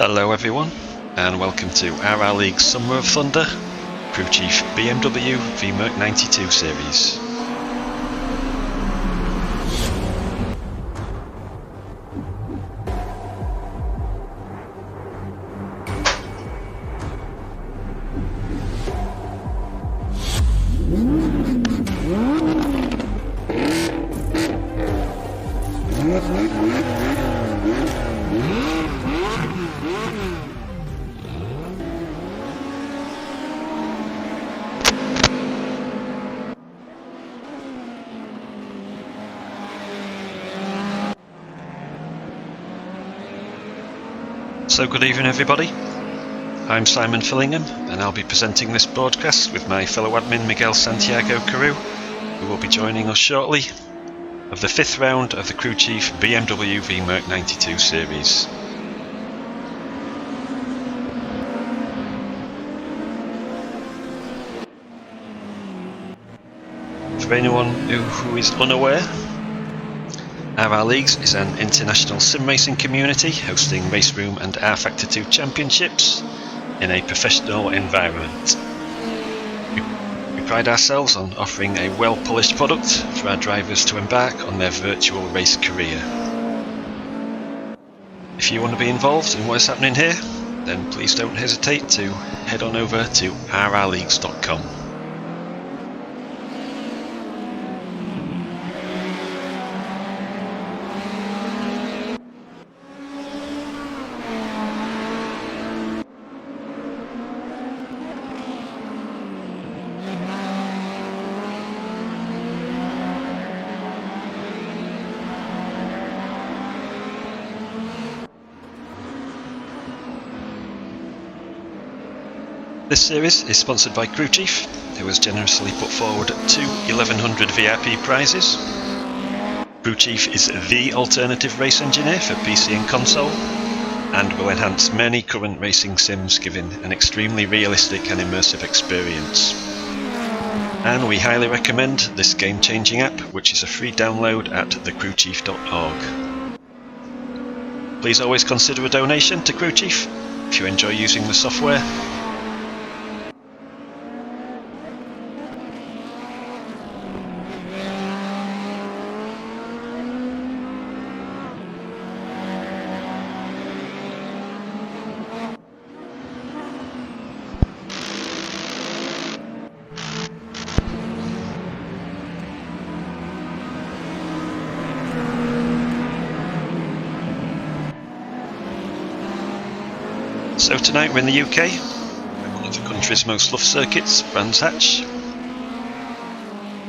Hello everyone, and welcome to RRLeagues Summer of Thunder, CrewChief BMW v Merc 92 series. So good evening everybody, I'm Simon Fillingham and I'll be presenting this broadcast with my fellow admin Miguel Santiago Carew, who will be joining us shortly, of the 5th round of the CrewChief BMW v Merc 92 series. For anyone who is unaware, RRLeagues is an international sim racing community hosting Race Room and R Factor 2 championships in a professional environment. We pride ourselves on offering a well-polished product for our drivers to embark on their virtual race career. If you want to be involved in what is happening here, then please don't hesitate to head on over to rrleagues.com. This series is sponsored by CrewChief, who has generously put forward 2 1100 VIP prizes. CrewChief is the alternative race engineer for PC and console, and will enhance many current racing sims, giving an extremely realistic and immersive experience. And we highly recommend this game-changing app, which is a free download at thecrewchief.org. Please always consider a donation to CrewChief if you enjoy using the software. So tonight we're in the UK, at one of the country's most loved circuits, Brands Hatch.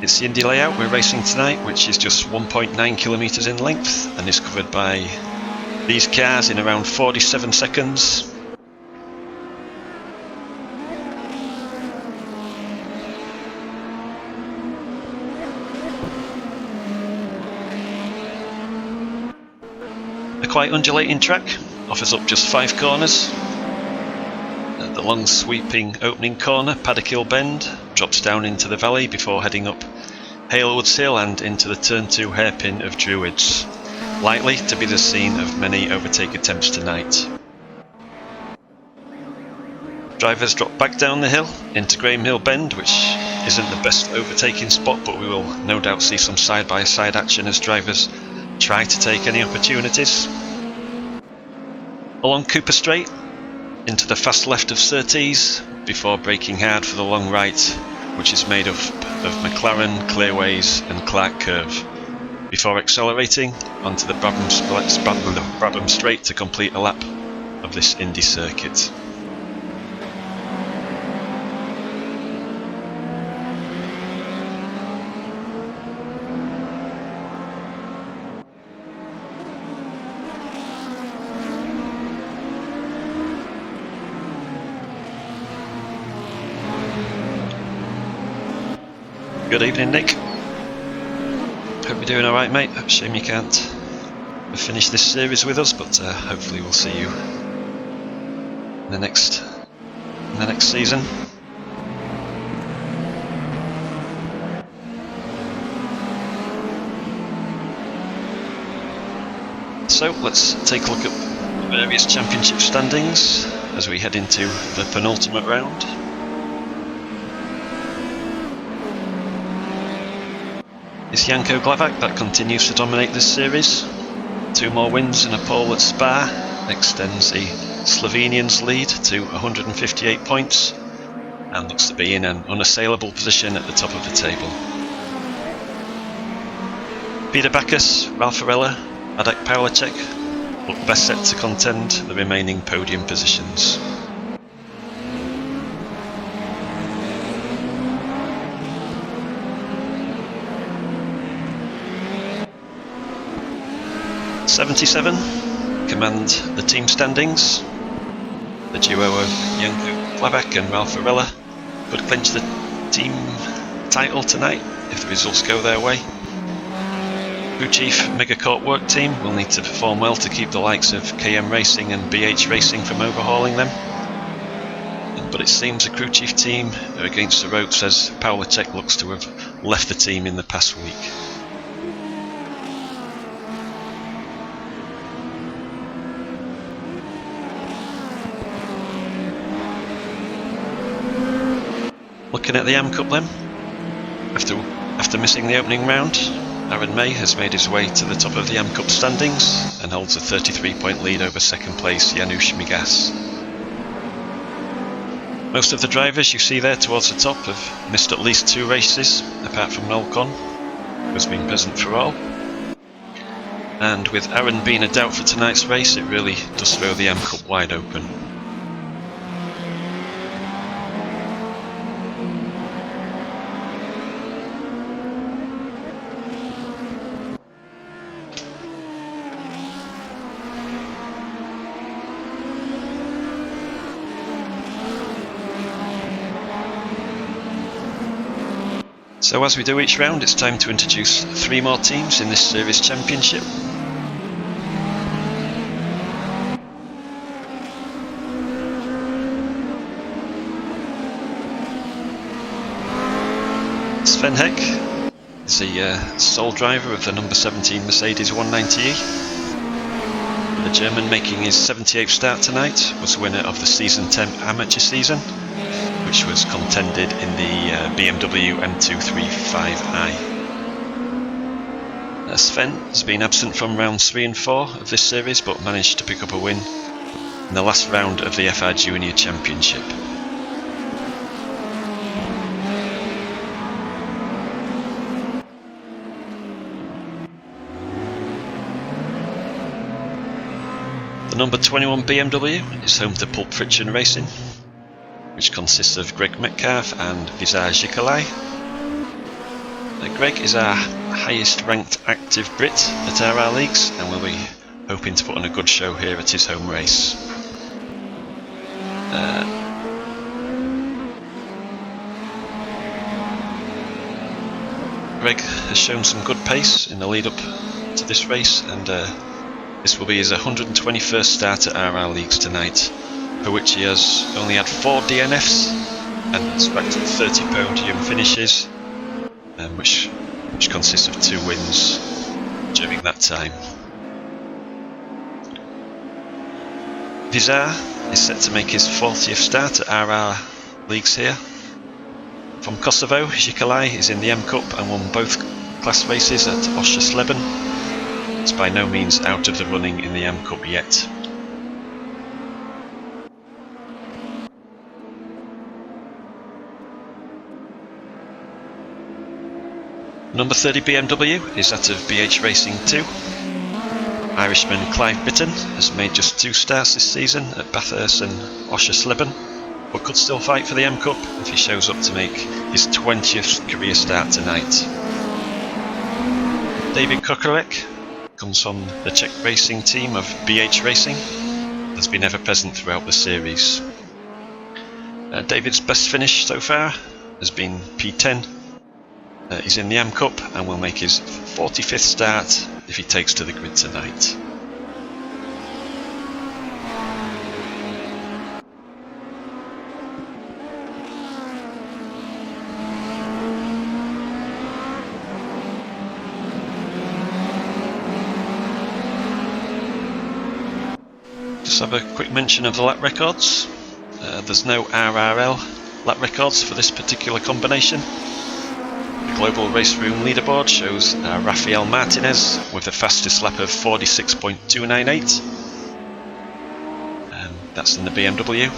It's the Indy layout we're racing tonight, which is just 1.9 kilometres in length and is covered by these cars in around 47 seconds. A quite undulating track, offers up just 5 corners. The long sweeping opening corner, Paddock Hill Bend, drops down into the valley before heading up Halewoods Hill and into the turn 2 hairpin of Druids, likely to be the scene of many overtake attempts tonight. Drivers drop back down the hill into Graham Hill Bend, which isn't the best overtaking spot, but we will no doubt see some side-by-side action as drivers try to take any opportunities. Along Cooper Straight, into the fast left of Surtees, before braking hard for the long right, which is made up of McLaren, Clearways and Clark Curve, before accelerating onto the Brabham Straight to complete a lap of this Indy circuit. Good evening, Nick. Hope you're doing alright, mate. Shame you can't finish this series with us, but hopefully we'll see you in the next season. So let's take a look at various championship standings as we head into the penultimate round. It's Janko Glavak that continues to dominate this series. 2 more wins and a pole at Spa extends the Slovenian's lead to 158 points and looks to be in an unassailable position at the top of the table. Peter Backus, Ralf Varela, Radek Pavlicek look best set to contend the remaining podium positions. '77 command the team standings. The duo of Janko Glavak and Ralf Varela could clinch the team title tonight if the results go their way. CrewChief Megacorp work team will need to perform well to keep the likes of KM Racing and BH Racing from overhauling them. But it seems the CrewChief team are against the ropes as Pavlicek looks to have left the team in the past week. Looking at the AM Cup then, after missing the opening round, Aaron May has made his way to the top of the AM Cup standings and holds a 33-point lead over second place Janusz Migas. Most of the drivers you see there towards the top have missed at least 2 races, apart from Nolcon, who has been present for all. And with Aaron being a doubt for tonight's race, it really does throw the AM Cup wide open. So as we do each round, it's time to introduce 3 more teams in this series championship. Sven Heck is the sole driver of the number 17 Mercedes 190E. The German, making his 78th start tonight, was winner of the Season 10 amateur season, which was contended in the BMW M235i. Sven has been absent from rounds 3 and 4 of this series, but managed to pick up a win in the last round of the FR Junior Championship. The number 21 BMW is home to Pulp Friction Racing, which consists of Greg Metcalf and Visage Jikalai. Greg is our highest ranked active Brit at RRLeagues and will be hoping to put on a good show here at his home race. Greg has shown some good pace in the lead up to this race, and this will be his 121st start at RRLeagues tonight, for which he has only had 4 DNFs and has racked up 30 podium finishes, which consists of 2 wins during that time. Vizar is set to make his 40th start at RRLeagues here. From Kosovo, Jikalai is in the M Cup and won both class races at Oschersleben. It's by no means out of the running in the M Cup yet. Number 30 BMW is that of BH Racing 2. Irishman Clive Bitton has made just 2 starts this season at Bathurst and Oschersleben, but could still fight for the M Cup if he shows up to make his 20th career start tonight. David Kokorek comes from the Czech racing team of BH Racing, has been ever present throughout the series. David's best finish so far has been P10. He's in the AM Cup and will make his 45th start if he takes to the grid tonight. Just have a quick mention of the lap records. There's no RRL lap records for this particular combination. The global race room leaderboard shows Rafael Martinez with the fastest lap of 46.298. That's in the BMW.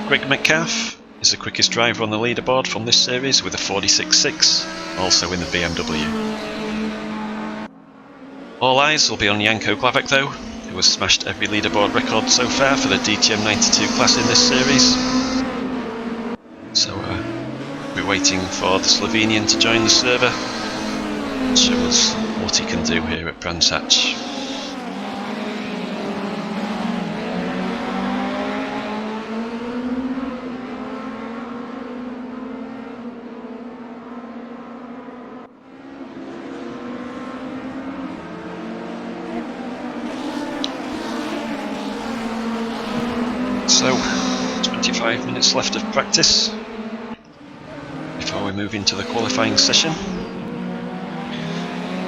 Greg Metcalf is the quickest driver on the leaderboard from this series with a 46.6, also in the BMW. All eyes will be on Janko Glavek though, who has smashed every leaderboard record so far for the DTM 92 class in this series. So we're waiting for the Slovenian to join the server and show us what he can do here at Brands Hatch. So, 25 minutes left of practice before we move into the qualifying session.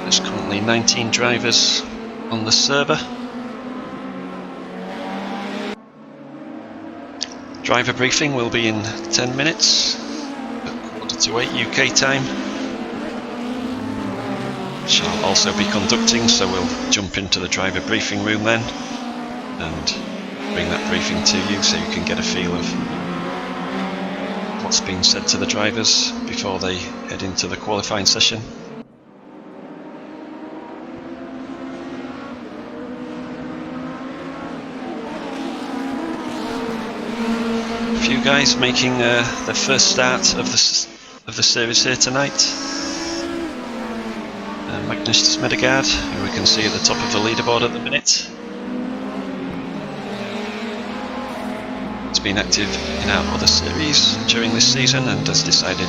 There's currently 19 drivers on the server. Driver briefing will be in 10 minutes at 7:45 UK time. Shall also be conducting, so we'll jump into the driver briefing room then and bring that briefing to you so you can get a feel of what's been said to the drivers before they head into the qualifying session. A few guys making their first start of the series here tonight. Magnus Smedegaard, who we can see at the top of the leaderboard at the minute. He's been active in our other series during this season and has decided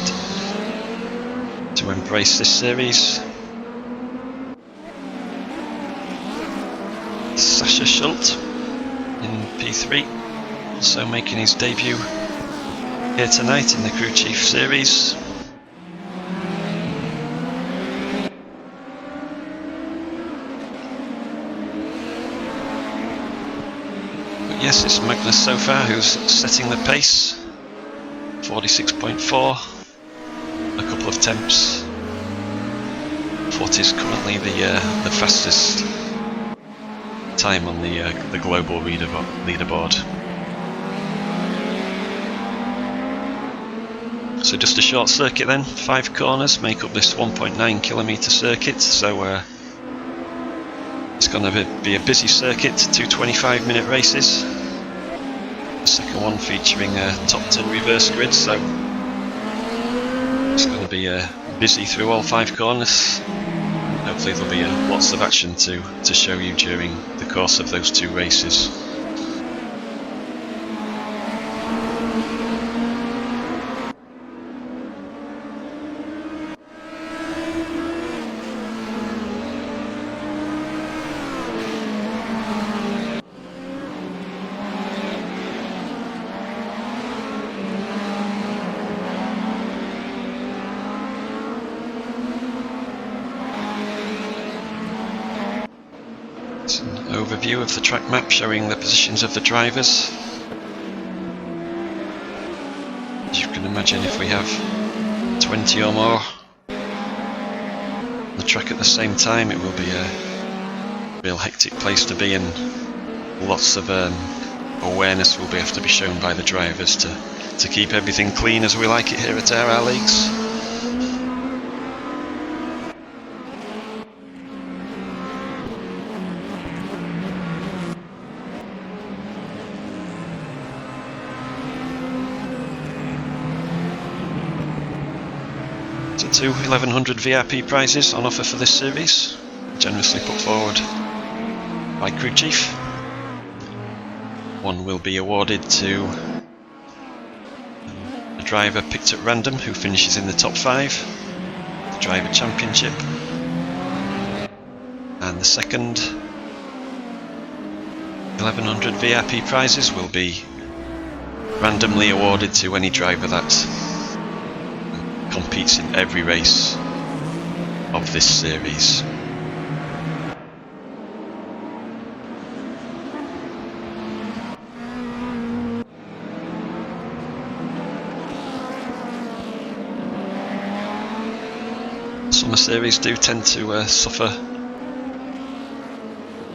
to embrace this series. Sasha Schultz in P3, also making his debut here tonight in the CrewChief series. Yes, it's Magnus so far who's setting the pace. 46.4, a couple of temps. What is currently the fastest time on the global leaderboard. So just a short circuit then. 5 corners make up this 1.9 kilometre circuit. So it's going to be a busy circuit. 2 25-minute races. The second one featuring a top 10 reverse grid, so it's going to be busy through all 5 corners. Hopefully there'll be lots of action to show you during the course of those 2 races. Overview of the track map showing the positions of the drivers. As you can imagine, if we have 20 or more on the track at the same time, it will be a real hectic place to be, and lots of awareness will have to be shown by the drivers to keep everything clean as we like it here at RRLeagues. Two 1100 VIP prizes on offer for this series, generously put forward by CrewChief. One will be awarded to a driver picked at random who finishes in the top 5, the Driver Championship, and the second 1100 VIP prizes will be randomly awarded to any driver that competes in every race of this series. Summer series do tend to suffer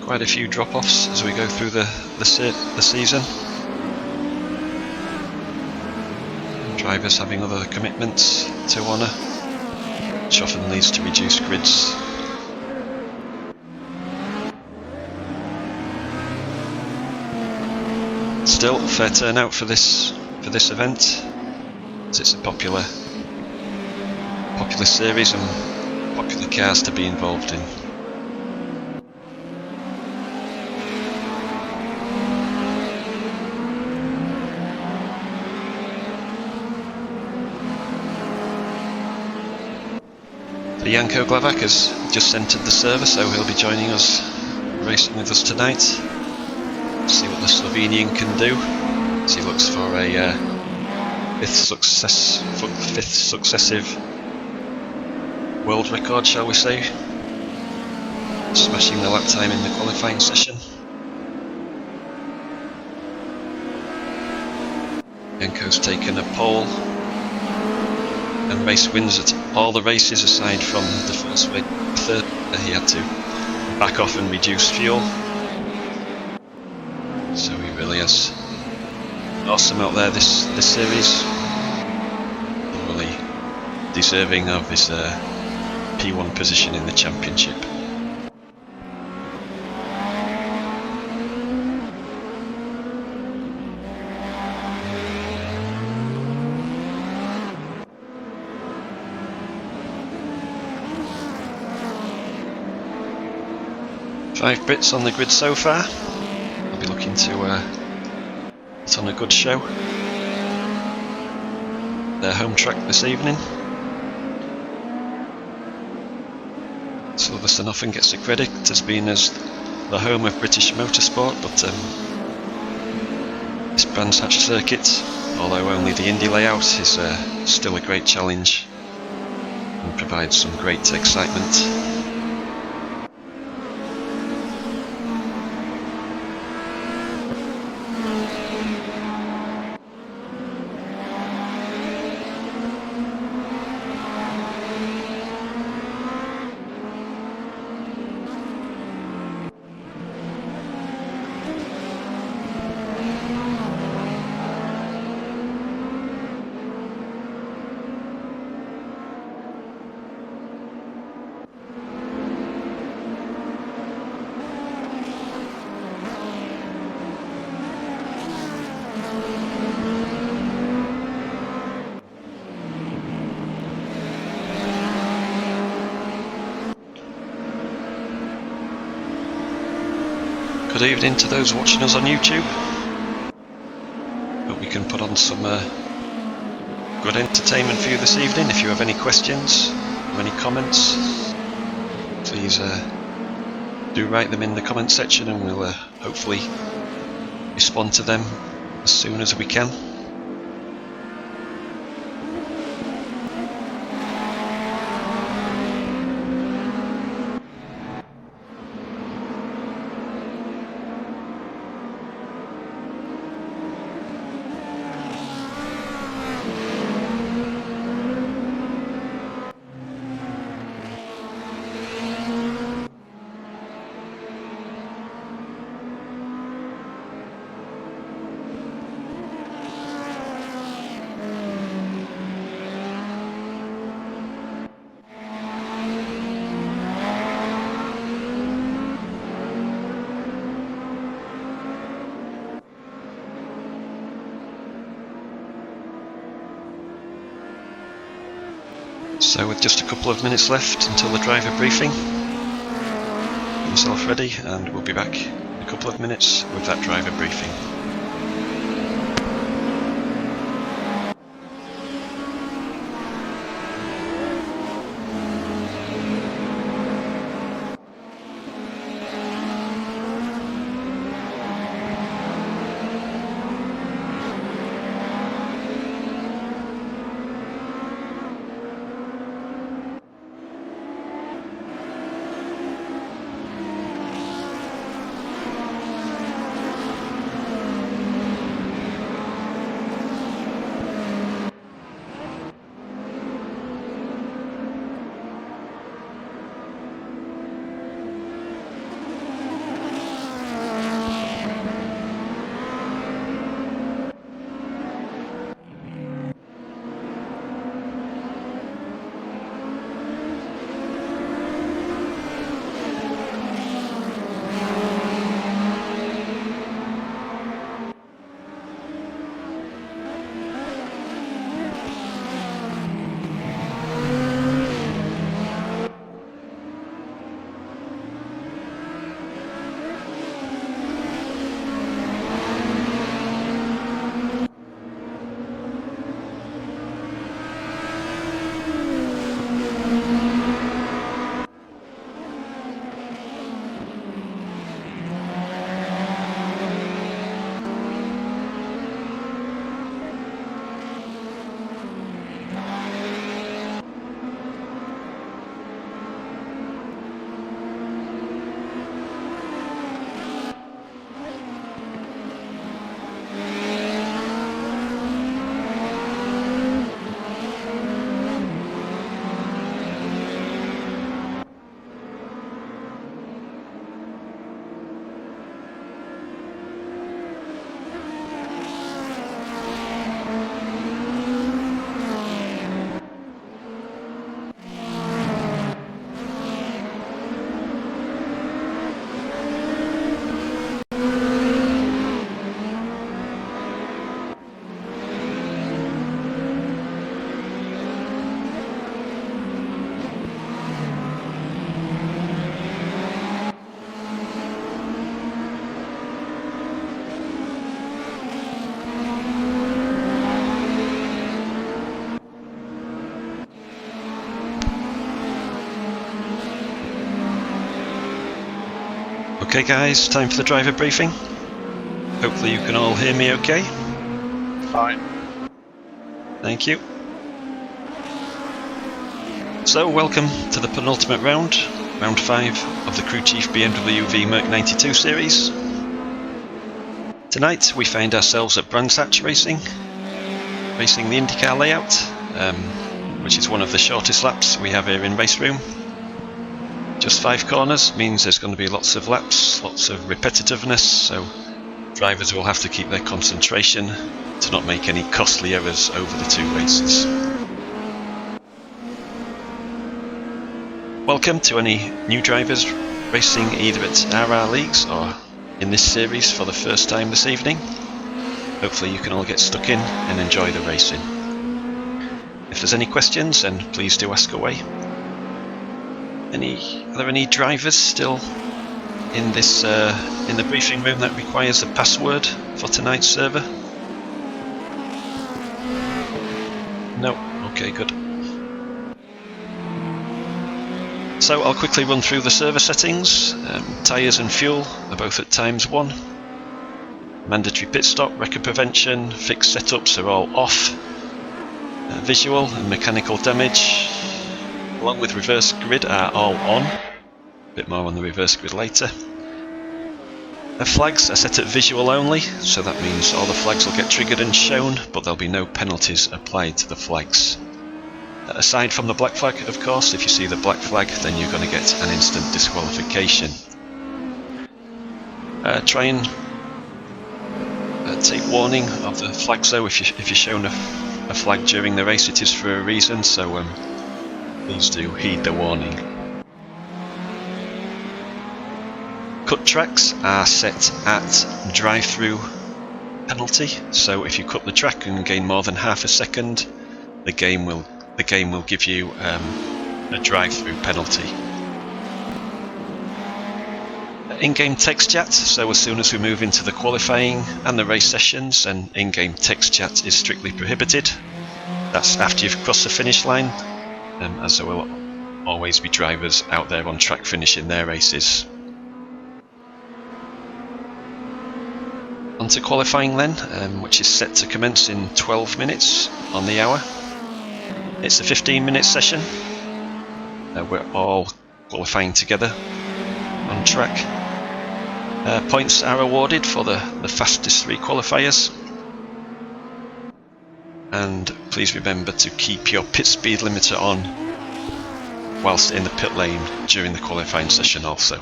quite a few drop-offs as we go through the season. Drivers having other commitments to honour, which often leads to reduced grids. Still, fair turnout for this event, as it's a popular series and popular cars to be involved in. So Janko Glavak has just entered the server, so he'll be joining us, racing with us tonight. See what the Slovenian can do, as he looks for a fifth successive world record, shall we say, smashing the lap time in the qualifying session. Janko's taken a pole and race wins at all the races aside from the first race. Third, he had to back off and reduce fuel. So he really has awesome out there this series. Really deserving of his P1 position in the championship. Five Brits on the grid so far. I'll be looking to put on a good show. Their home track this evening. Silverstone often gets the credit as being as the home of British motorsport, but this Brands Hatch circuit, although only the Indy layout, is still a great challenge and provides some great excitement. Good evening to those watching us on YouTube. Hope we can put on some good entertainment for you this evening. If you have any questions or any comments, please do write them in the comment section and we'll hopefully respond to them as soon as we can. So with just a couple of minutes left until the driver briefing, get yourself ready and we'll be back in a couple of minutes with that driver briefing. Okay guys, time for the driver briefing. Hopefully you can all hear me okay. Fine. Thank you. So welcome to the penultimate round, round 5 of the CrewChief BMW Merc 92 series. Tonight we find ourselves at Brands Hatch racing the IndyCar layout, which is one of the shortest laps we have here in Race Room. Just 5 corners means there's going to be lots of laps, lots of repetitiveness, so drivers will have to keep their concentration to not make any costly errors over the 2 races. Welcome to any new drivers racing either at RRLeagues or in this series for the first time this evening. Hopefully you can all get stuck in and enjoy the racing. If there's any questions, then please do ask away. Are there any drivers still in this in the briefing room that requires a password for tonight's server? No. Okay, good. So I'll quickly run through the server settings. Tyres and fuel are both at ×1. Mandatory pit stop, wrecker prevention, fixed setups are all off. Visual and mechanical damage, along with reverse grid, are all on. A bit more on the reverse grid later. Flags are set at visual only, so that means all the flags will get triggered and shown, but there'll be no penalties applied to the flags. Aside from the black flag, of course, if you see the black flag, then you're going to get an instant disqualification. Try and take warning of the flags though. If you're shown a flag during the race, it is for a reason, so please do heed the warning. Cut tracks are set at drive-through penalty, so if you cut the track and gain more than half a second, the game will give you a drive-through penalty. In-game text chat, so as soon as we move into the qualifying and the race sessions, then in-game text chat is strictly prohibited. That's after you've crossed the finish line, as there will always be drivers out there on track finishing their races. On to qualifying then, which is set to commence in 12 minutes on the hour. It's a 15-minute session. We're all qualifying together on track. Points are awarded for the fastest 3 qualifiers. And please remember to keep your pit speed limiter on whilst in the pit lane during the qualifying session also.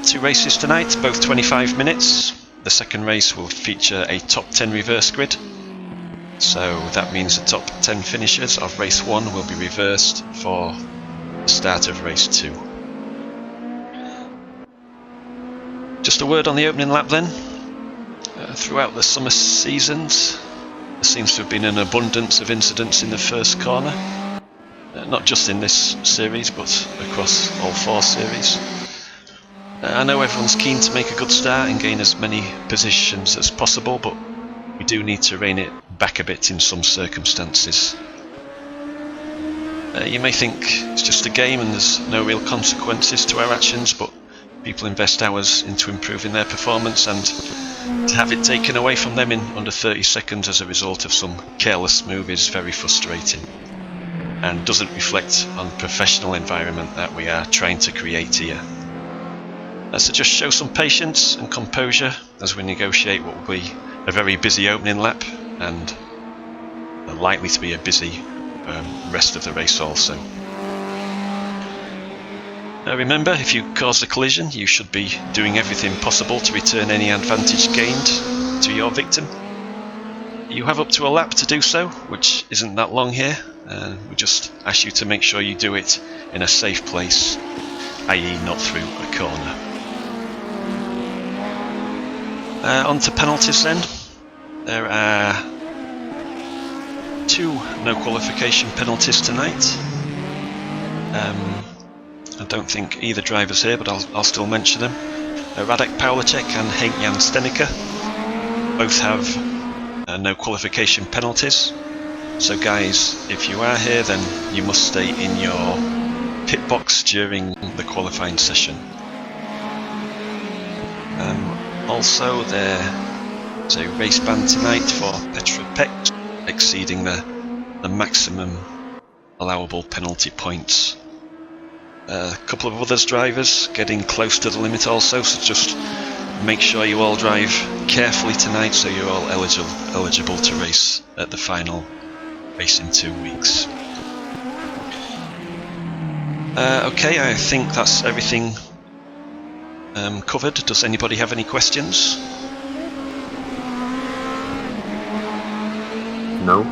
2 races tonight, both 25 minutes. The second race will feature a top 10 reverse grid. So that means the top 10 finishers of race 1 will be reversed for the start of race 2. Just a word on the opening lap then. Throughout the summer seasons, there seems to have been an abundance of incidents in the first corner. Not just in this series, but across all 4 series. I know everyone's keen to make a good start and gain as many positions as possible, but we do need to rein it back a bit in some circumstances. You may think it's just a game and there's no real consequences to our actions, but people invest hours into improving their performance, and to have it taken away from them in under 30 seconds as a result of some careless move is very frustrating and doesn't reflect on the professional environment that we are trying to create here. So just show some patience and composure as we negotiate what will be a very busy opening lap and likely to be a busy rest of the race also. Remember, if you cause a collision, you should be doing everything possible to return any advantage gained to your victim. You have up to a lap to do so, which isn't that long here. We just ask you to make sure you do it in a safe place, i.e. not through a corner. On to penalties then. There are 2 no qualification penalties tonight. I don't think either driver's here, but I'll still mention them. Radek Pavlicek and Henk Jan Steneker both have no qualification penalties. So guys, if you are here, then you must stay in your pit box during the qualifying session. Also, there's a race ban tonight for Petra Peck exceeding the maximum allowable penalty points. A couple of others drivers getting close to the limit also, so just make sure you all drive carefully tonight so you're all eligible to race at the final race in 2 weeks. Okay, I think that's everything covered. Does anybody have any questions? No.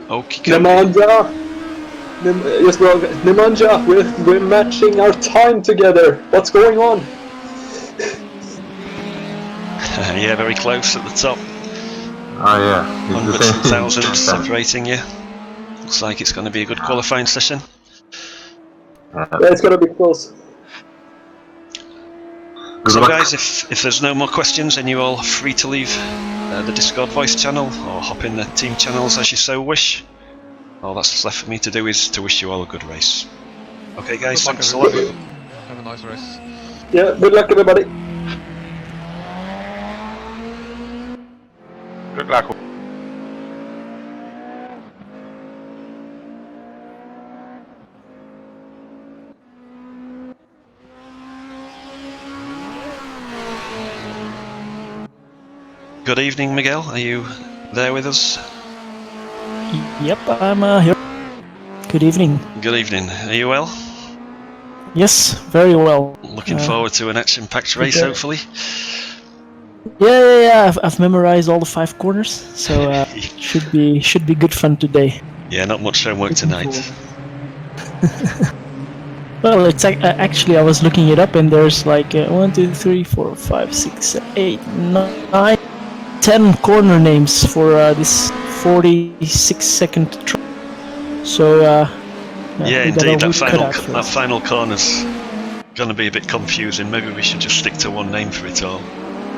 Okay. Nemanja, we're matching our time together. What's going on? Yeah, very close at the top. Oh yeah. Hundreds and thousands separating you. Looks like it's going to be a good qualifying session. Yeah, it's going to be close. So guys, if there's no more questions, then you're all free to leave the Discord voice channel or hop in the team channels as you so wish. All that's left for me to do is to wish you all a good race. Okay guys, thanks a lot. Have a nice race. Yeah, good luck everybody. Good luck. Good evening, Miguel. Are you there with us? Yep, I'm here. Good evening. Good evening. Are you well? Yes, very well. Looking forward to an action-packed race, hopefully. Yeah. I've memorized all the 5 corners, so should be good fun today. Yeah, not much homework tonight. Well, it's actually I was looking it up, and there's like 1, 2, 3, 4, 5, 6, 7, 8, 9, 10 corner names for this 46-second track. So yeah, indeed, that final corner's gonna be a bit confusing. Maybe we should just stick to one name for it all.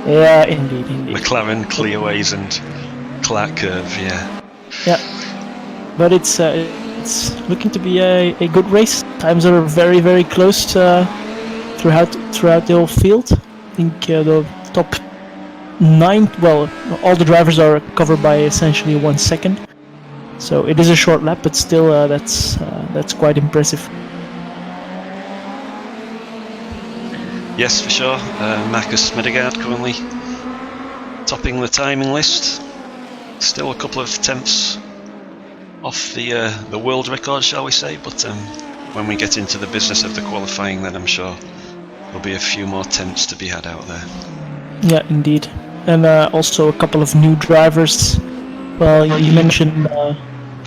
Yeah, indeed. McLaren, Clearways, and Clark Curve. Yeah. Yeah, but it's looking to be a good race. Times are very, very close throughout the whole field. I think the top 9, well, all the drivers are covered by essentially 1 second. So it is a short lap, but still that's quite impressive. Yes, for sure. Marcus Smedegaard currently topping the timing list. Still a couple of tenths off the world record, shall we say, but when we get into the business of the qualifying, then I'm sure there'll be a few more tenths to be had out there. Yeah, indeed. And also a couple of new drivers. Well, you mentioned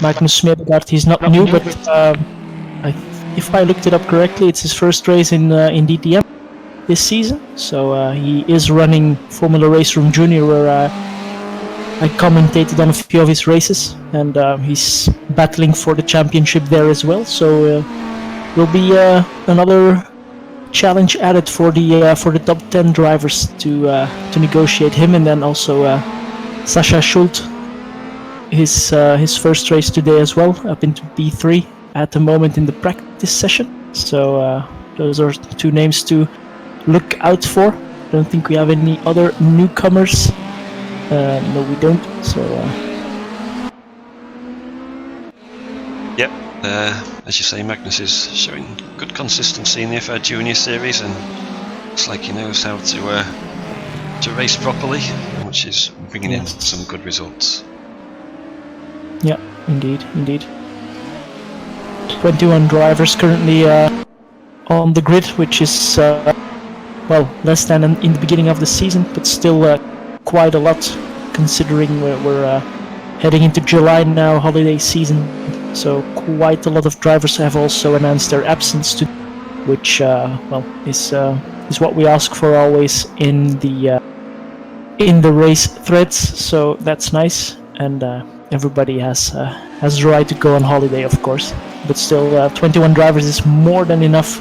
Magnus Smedegaard. He's not new, but if I looked it up correctly, it's his first race in DTM this season. So he is running Formula Race Room Junior, where I commentated on a few of his races, and he's battling for the championship there as well. So will be another challenge added for the top 10 drivers to negotiate him, and then also Sascha Schult, his first race today as well, up into P3 at the moment in the practice session. So those are 2 names to look out for. I don't think we have any other newcomers. No, we don't. So. Yep. As you say, Magnus is showing good consistency in the FR Junior Series, and looks like he knows how to race properly, which is bringing in some good results. Yeah, indeed. 21 drivers currently on the grid, which is less than in the beginning of the season, but still quite a lot, considering we're heading into July now, holiday season. So quite a lot of drivers have also announced their absence to, which is what we ask for always in the race threads. So that's nice, and everybody has the right to go on holiday, of course. But still, 21 drivers is more than enough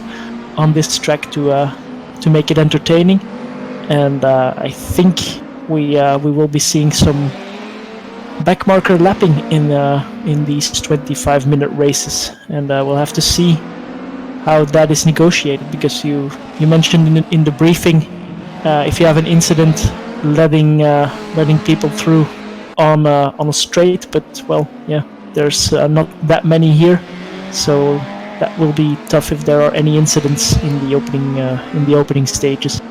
on this track to make it entertaining, and I think we will be seeing some backmarker lapping in these 25-minute races, and we'll have to see how that is negotiated, because you mentioned in the briefing, if you have an incident, letting people through on a straight, but well, yeah, there's not that many here, so that will be tough if there are any incidents in the opening stages.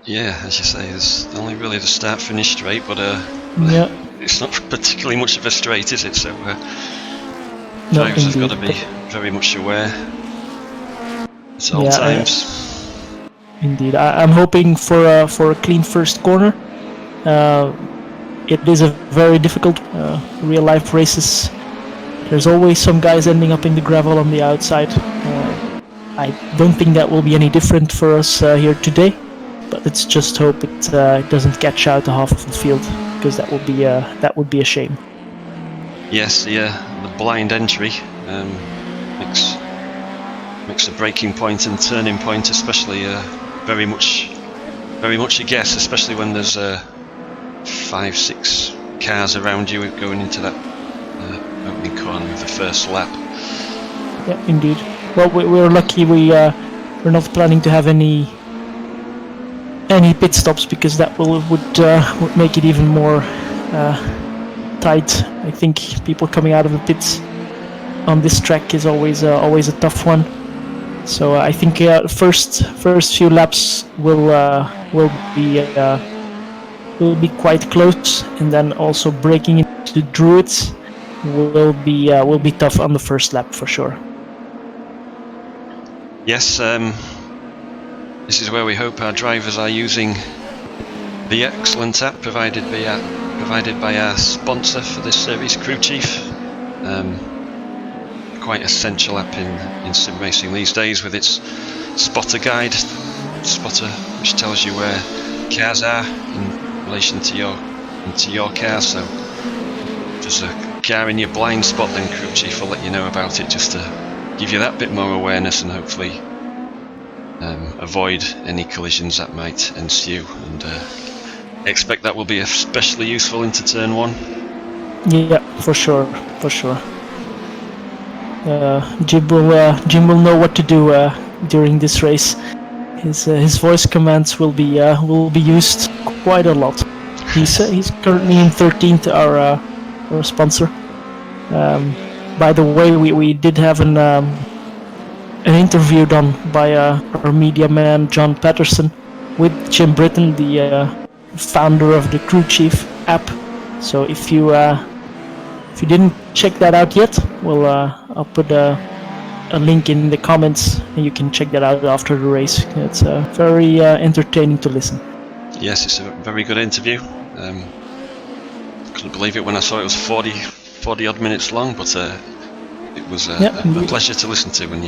Yeah, as you say, there's only really the start-finish straight, but Yeah, it's not particularly much of a straight, is it? So no, drivers have indeed. got to be very much aware at all Yeah, times. Indeed, I'm hoping for a clean first corner. It is a very difficult real-life races. There's always some guys ending up in the gravel on the outside. I don't think that will be any different for us here today, but let's just hope it doesn't catch out to half of the field, because that would be a shame. Yes, the blind entry makes a breaking point and turning point, especially very much a guess, especially when there's 5-6 cars around you going into that opening corner of the first lap. Yeah, indeed. Well, we're lucky we're not planning to have any pit stops, because that would make it even more tight. I think people coming out of the pits on this track is always a tough one. So I think first few laps will be quite close, and then also breaking into Druids will be tough on the first lap for sure. Yes, this is where we hope our drivers are using the excellent app provided by our sponsor for this series, CrewChief. Quite essential app in sim racing these days, with its spotter guide, which tells you where cars are in relation to your car. So if there's a car in your blind spot, then CrewChief will let you know about it, just to give you that bit more awareness and hopefully avoid any collisions that might ensue. And expect that will be especially useful into turn 1. Yeah, for sure. Jim will know what to do during this race. His voice commands will be used quite a lot. He's currently in 13th, our sponsor. By the way, we did have an interview done by our media man John Patterson with Jim Britton, the founder of the CrewChief app. So if you didn't check that out yet, well, I'll put a link in the comments, and you can check that out after the race. It's very entertaining to listen. Yes, it's a very good interview. Couldn't believe it when I saw it was 40 odd minutes long, but it was a pleasure to listen to, and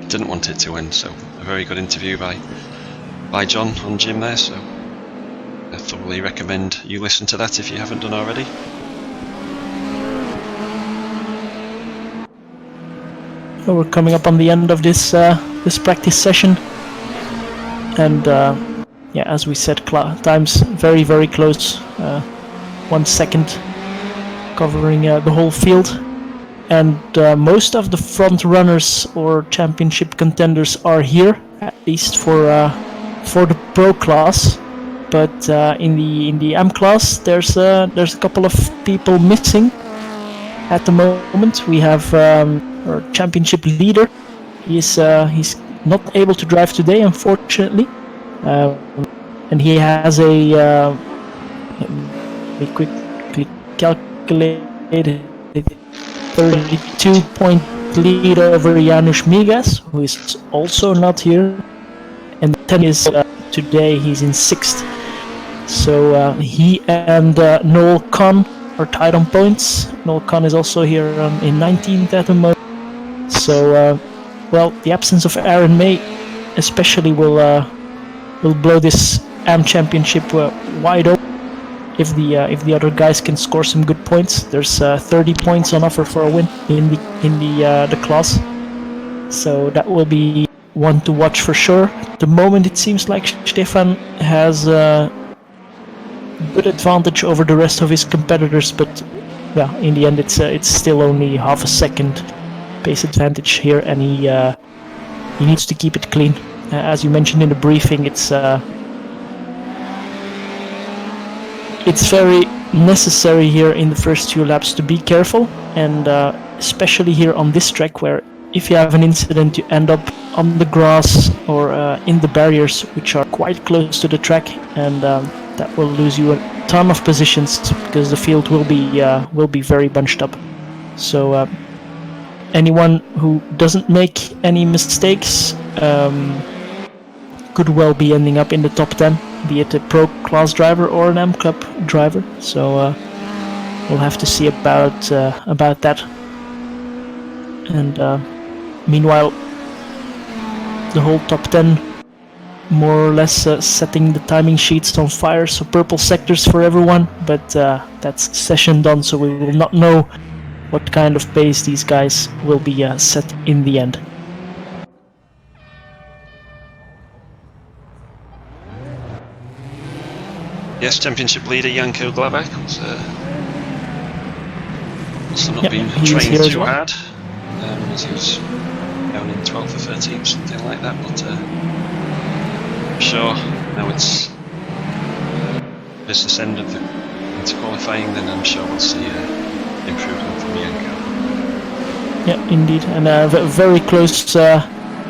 didn't want it to end. So a very good interview by John on Jim there. So I thoroughly recommend you listen to that if you haven't done already. We're coming up on the end of this practice session, and as we said, time's very, very close. 1 second covering the whole field, and most of the front runners or championship contenders are here, at least for the pro class. But in the M class, there's a couple of people missing at the moment. We have our championship leader. He's not able to drive today, unfortunately, and he has a we quickly calculated 32-point lead over Janusz Migas, who is also not here, and 10 is today he's in 6th. So he and Noel Kahn are tied on points. Noel Kahn is also here in 19th at the moment. So, the absence of Aaron May especially will blow this AM Championship wide open. If the other guys can score some good points, there's 30 points on offer for a win in the class. So that will be one to watch for sure. At the moment, it seems like Stefan has good advantage over the rest of his competitors, but yeah, in the end it's still only half a second pace advantage here, and he needs to keep it clean. As you mentioned in the briefing, it's very necessary here in the first few laps to be careful, and especially here on this track, where if you have an incident you end up on the grass or in the barriers, which are quite close to the track, and that will lose you a ton of positions because the field will be very bunched up. So anyone who doesn't make any mistakes could well be ending up in the top 10, be it a pro class driver or an M Club driver. So we'll have to see about that. And meanwhile, the whole top 10 more or less setting the timing sheets on fire, so purple sectors for everyone, but that's session done, so we will not know what kind of pace these guys will be set in the end. Yes, championship leader Janko Glavak was also not been trained too hard, as he was down in 12th or 13th, something like that, but I'm sure now it's business end of the into qualifying, then I'm sure we'll see improvement from Janko. Yeah, indeed, and a very close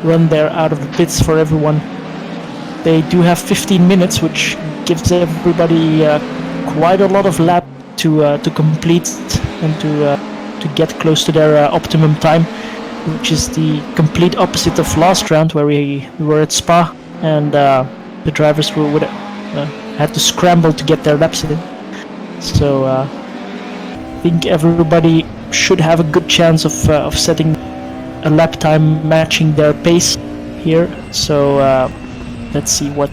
run there out of the pits for everyone. They do have 15 minutes, which gives everybody quite a lot of lap to complete and to get close to their optimum time, which is the complete opposite of last round, where we were at Spa and the drivers would had to scramble to get their laps in. So I think everybody should have a good chance of setting a lap time matching their pace here. So let's see what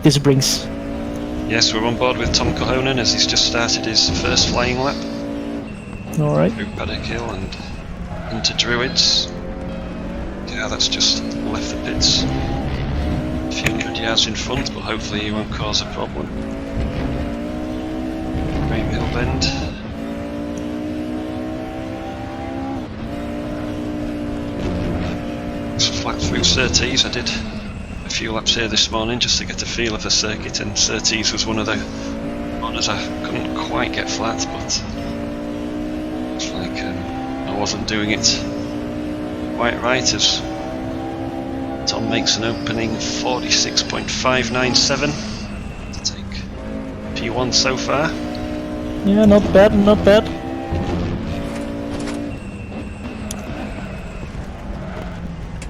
this brings. Yes, we're on board with Tom Kohonen as he's just started his first flying lap. Alright. Through Paddock Hill and into Druids. Yeah, that's just left the pits a few hundred yards in front, but hopefully he won't cause a problem. Great Hill Bend. It's flat through Surtees. I did a few laps here this morning just to get a feel of the circuit, and Surtees was one of the corners I couldn't quite get flat, but it's like I wasn't doing it quite right as Tom makes an opening 46.597 to take P1 so far. Yeah, not bad, not bad.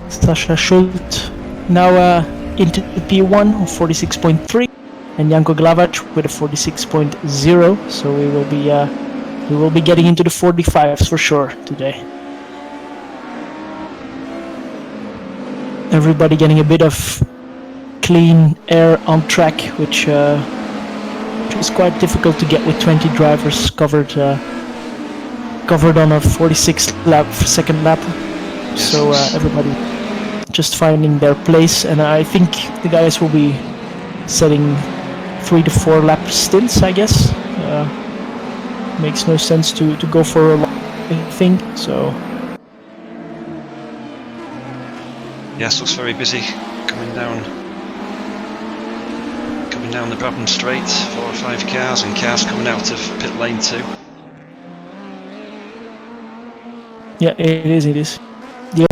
Sasha Schult now into the P1 of 46.3, and Janko Glavac with a 46.0. So we will be getting into the 45s for sure today. Everybody getting a bit of clean air on track, which is quite difficult to get with 20 drivers covered on a 46 lap second lap. So everybody just finding their place, and I think the guys will be setting 3 to 4 lap stints, I guess. Makes no sense to go for a long thing, so. Yes, looks very busy coming down the Brabham Straight. 4 or 5 cars, and cars coming out of pit lane 2. Yeah, it is. The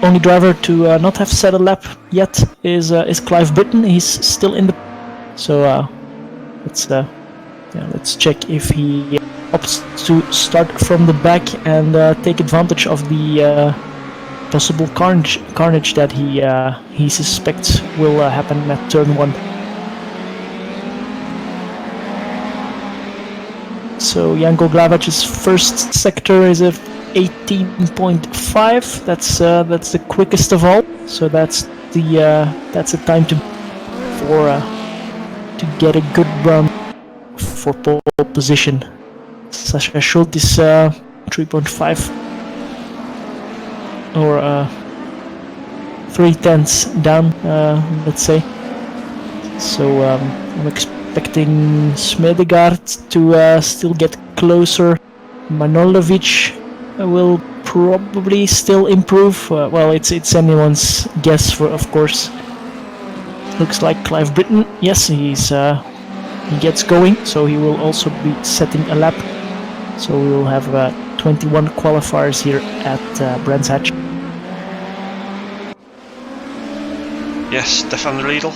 only driver to not have set a lap yet is Clive Britton. He's still in the. So let's check if he opts to start from the back and take advantage of the possible carnage that he suspects will happen at turn 1. So Janko Glavac's first sector is a 18.5. That's the quickest of all. So that's a time to get a good run for pole position. Sasha Schult is 3.5 or 3/10 down, let's say. So I'm expecting Smedegaard to still get closer. Manojlovic will probably still improve. Well, it's anyone's guess, of course. Looks like Clive Britton. Yes, he gets going, so he will also be setting a lap. So we will have 21 qualifiers here at Brands Hatch. Yes, Stefan Riedel.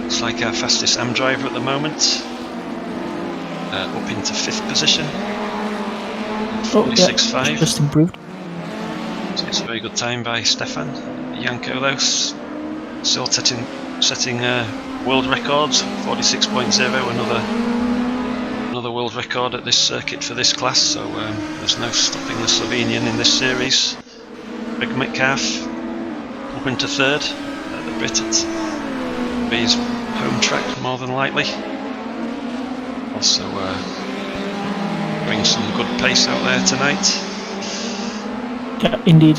Looks like our fastest AM driver at the moment. Up into 5th position. 46.5. Just improved. So it's a very good time by Stefan. Janko though, still setting world records. 46.0, another world record at this circuit for this class. So there's no stopping the Slovenian in this series. Greg Metcalf up into 3rd. The Brit at his home track, more than likely. Also bring some good pace out there tonight. Yeah, indeed,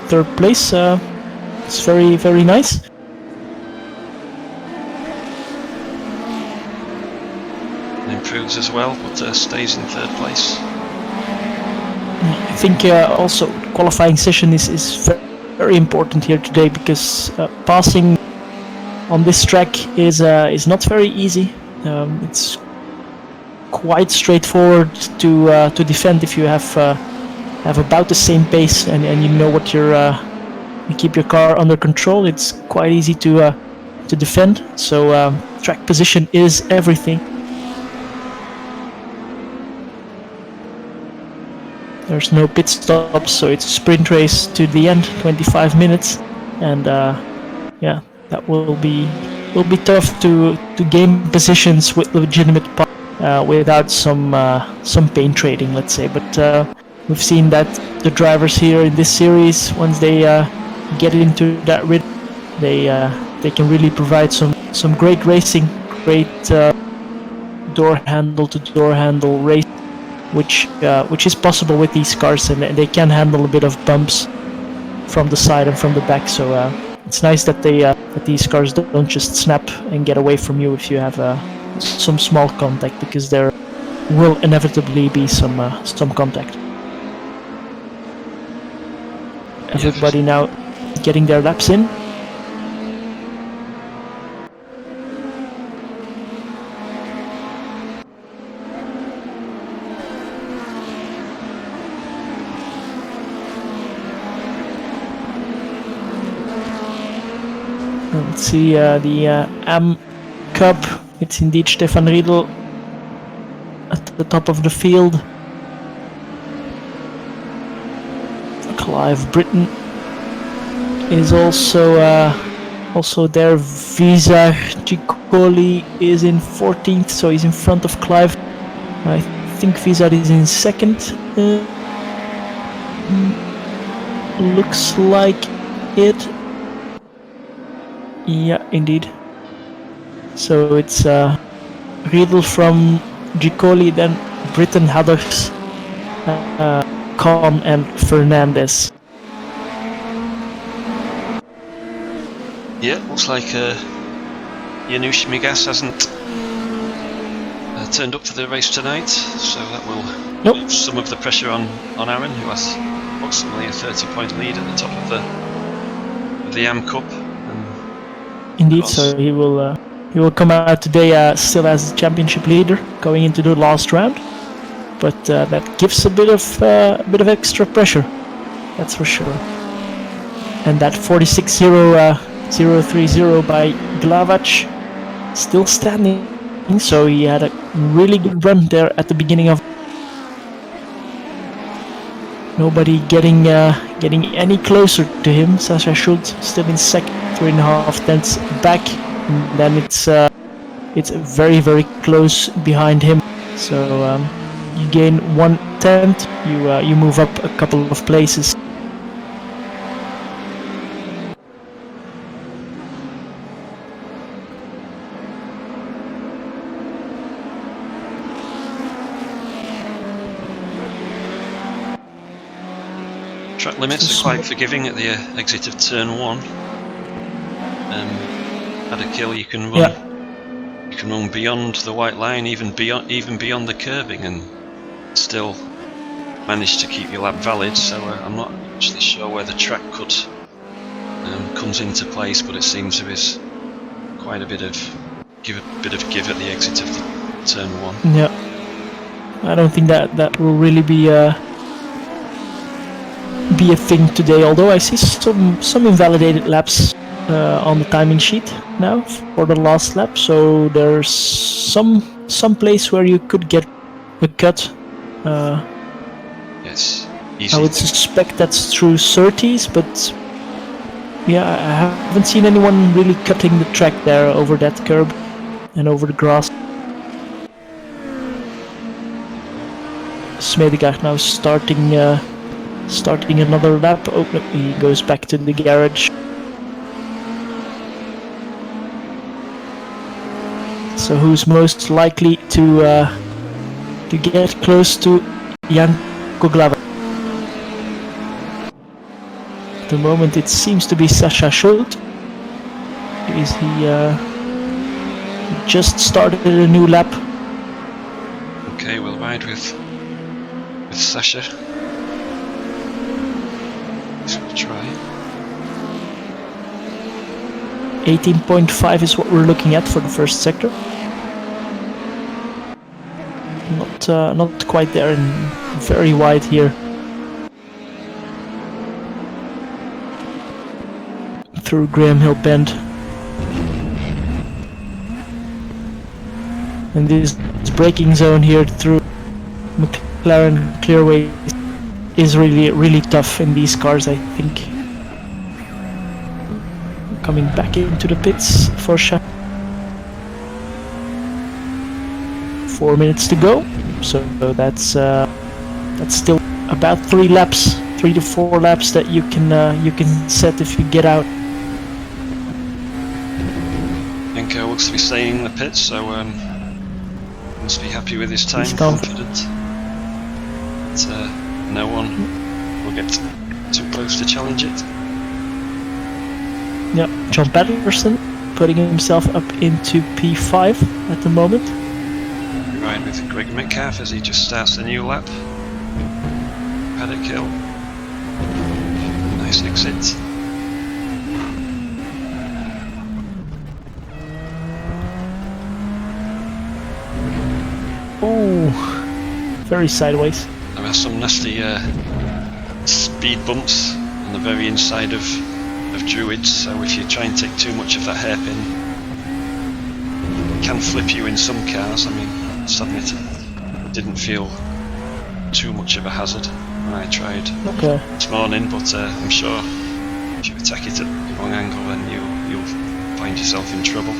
3rd place. It's very, very nice. And improves as well, but stays in 3rd place. I think also qualifying session is very important here today, because passing on this track is not very easy. It's quite straightforward to defend if you have about the same pace and you know what you keep your car under control. It's quite easy to defend. So track position is everything. There's no pit stops, so it's a sprint race to the end, 25 minutes, and yeah, that will be tough to gain positions with legitimate without some paint trading, let's say. But we've seen that the drivers here in this series, once they get into that rhythm, they can really provide some great racing, great door handle to door handle race, which is possible with these cars, and they can handle a bit of bumps from the side and from the back. So it's nice that that these cars don't just snap and get away from you if you have some small contact, because there will inevitably be some contact. Everybody now getting their laps in. Let's see the AM Cup. It's indeed Stefan Riedel at the top of the field. Clive Britton is also there. Visa Gicoli is in 14th, so he's in front of Clive. I think Visa is in 2nd. Looks like it. Yeah, indeed. So it's Riedel from Gicoli, then Britton, Hadders, Kahn and Fernandez. Yeah, looks like Janusz Migas hasn't turned up for the race tonight, so that will relieve some of the pressure on Aaron, who has approximately a 30-point lead at the top of the AM Cup. Indeed, so he will come out today still as the championship leader going into the last round, but that gives a bit of extra pressure, that's for sure. And that 46.030 by Glavac still standing, so he had a really good run there at the beginning of. Nobody getting any closer to him. Sasha Schultz still in 2nd, 3.5 tenths back. And then it's very, very close behind him. So you gain 1 tenth, you move up a couple of places. Track limits are quite forgiving at the exit of turn 1. At a kill you can run you can run beyond the white line, even beyond the curbing, and still manage to keep your lap valid. So I'm not actually sure where the track cut comes into place, but it seems there is quite a bit of give at the exit of the turn 1. Yeah, I don't think that will really be a thing today. Although I see some invalidated laps on the timing sheet now for the last lap, so there's some place where you could get a cut. Yes, easy. I would suspect that's through 30s, but yeah, I haven't seen anyone really cutting the track there over that curb and over the grass. Smedegaard now starting another lap. Oh, no, he goes back to the garage. So who's most likely to get close to Janko Glava? At the moment it seems to be Sasha Schult. He just started a new lap. Okay, we'll ride with Sasha. Let's try. 18.5 is what we're looking at for the first sector. Not quite there, and very wide here. Through Graham Hill Bend. And this braking zone here through McLaren Clearway is really tough in these cars, I think. Coming back into the pits for Sha. 4 minutes to go, so that's still about 3 to 4 laps that you can set if you get out. Janko looks to be staying in the pits, so must be happy with his time, confident. But no one will get too close to challenge it. Yeah, John Patterson putting himself up into P5 at the moment. Ride with Greg Metcalf as he just starts the new lap. Paddock Hill. Nice exit. Oh, very sideways. There are some nasty speed bumps on the very inside of Druids, so if you try and take too much of that hairpin, it can flip you in some cars. I mean, I must admit, it didn't feel too much of a hazard when I tried this morning, but I'm sure if you attack it at the wrong angle, then you'll find yourself in trouble.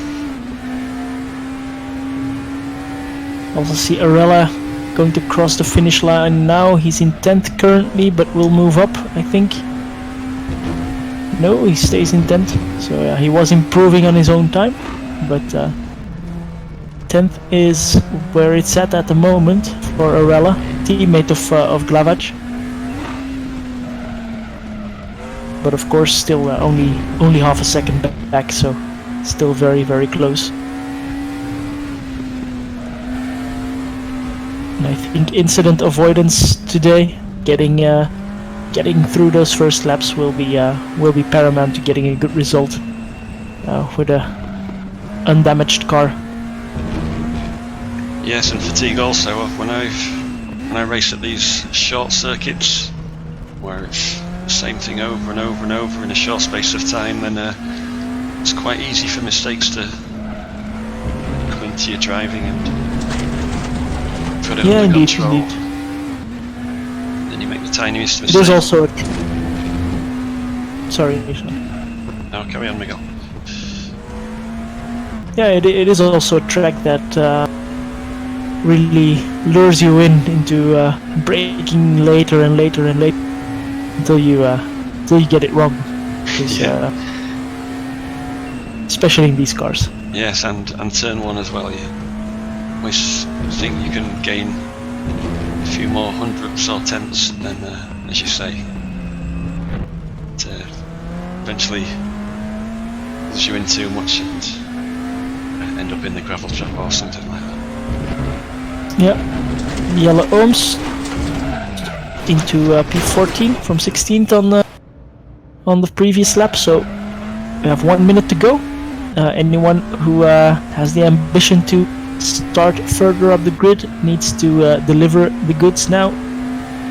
Also see Arella going to cross the finish line now. He's in 10th currently, but will move up, I think. No, he stays in 10th, so he was improving on his own time, but 10th is where it's at the moment for Arella, teammate of Glavac. But of course still only half a second back, so still very close. And I think incident avoidance today, getting through those first laps will be paramount to getting a good result with a undamaged car. Yes, and fatigue also. When I race at these short circuits where it's the same thing over and over and over in a short space of time, then it's quite easy for mistakes to come into your driving and put it under control. Indeed. Then you make the tiniest mistake. It is also sorry. No, carry on, Miguel. Yeah, it is also a track that really lures you into braking later and later and later until you get it wrong. Especially in these cars. Yes, and turn 1 as well. You always think you can gain a few more hundredths or tenths, and then, as you say, it eventually pulls you in too much and end up in the gravel trap or something like that. Yeah, yellow ohms into P14 from 16th on the previous lap. So we have 1 minute to go. Anyone who has the ambition to start further up the grid needs to deliver the goods now.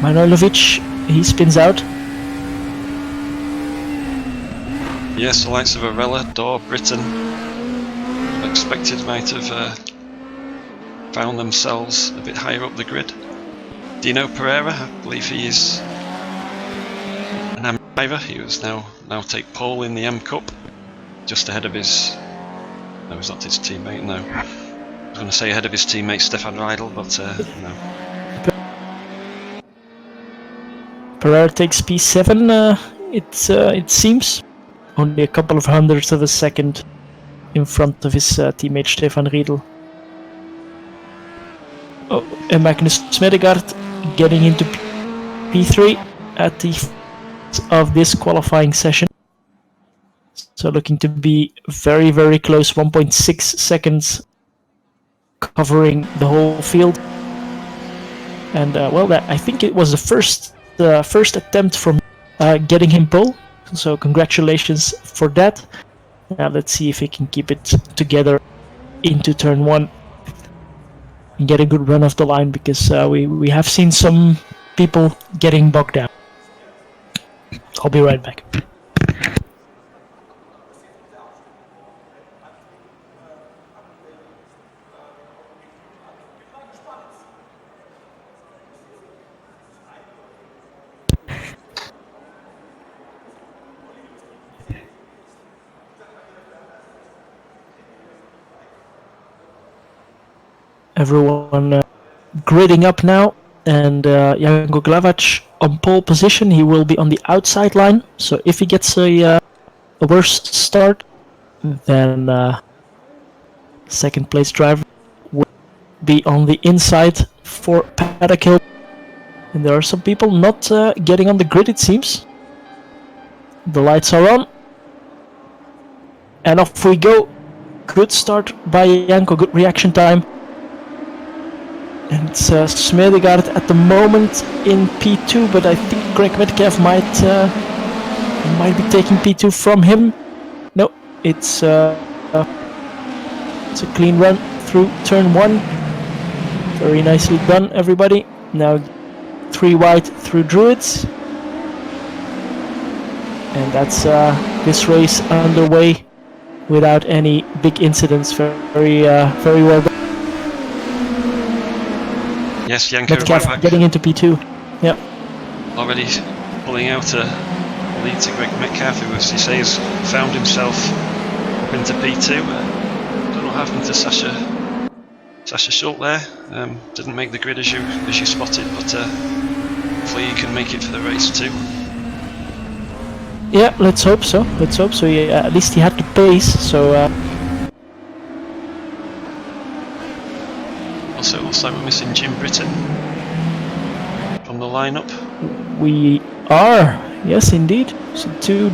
Manojlovic, he spins out. Yes, the likes of Arella, Dor, Britain, expected might have found themselves a bit higher up the grid. Dino Pereira, I believe he is an M driver. He was now take pole in the M Cup, just ahead of his. No, he's not his teammate. No, I was going to say ahead of his teammate Stefan Riedel, but no. Pereira takes P7. It seems only a couple of hundredths of a second in front of his teammate Stefan Riedel. Oh, and Magnus Smedegaard getting into P3 at the of this qualifying session. So looking to be very, very close, 1.6 seconds covering the whole field. And well, I think it was the first attempt from getting him pole. So congratulations for that. Now let's see if he can keep it together into turn 1 and get a good run off the line, because we have seen some people getting bogged down. I'll be right back. Everyone gridding up now, and Janko Glavac on pole position. He will be on the outside line, so if he gets a worse start, then second place driver will be on the inside for paddock hill. And there are some people not getting on the grid, it seems. The lights are on, and off we go. Good start by Janko, good reaction time. And it's Smedegaard at the moment in P2, but I think Greg Metcalf might be taking P2 from him. No, it's a clean run through turn 1. Very nicely done, everybody. Now 3 wide through Druids. And that's this race underway without any big incidents. Very well done. Yes, Janko Metcalf getting into P2. Yep. Already pulling out a lead to Greg Metcalf, who, as you say, has found himself up into P2. Don't know what happened to Sasha Schultz there. Didn't make the grid as you spotted, but hopefully you can make it for the race too. Yeah, let's hope so. Let's hope so. Yeah, at least he had the pace. So. Also, it looks like we're missing Jim Britton from the lineup. We are, yes, indeed. So 2,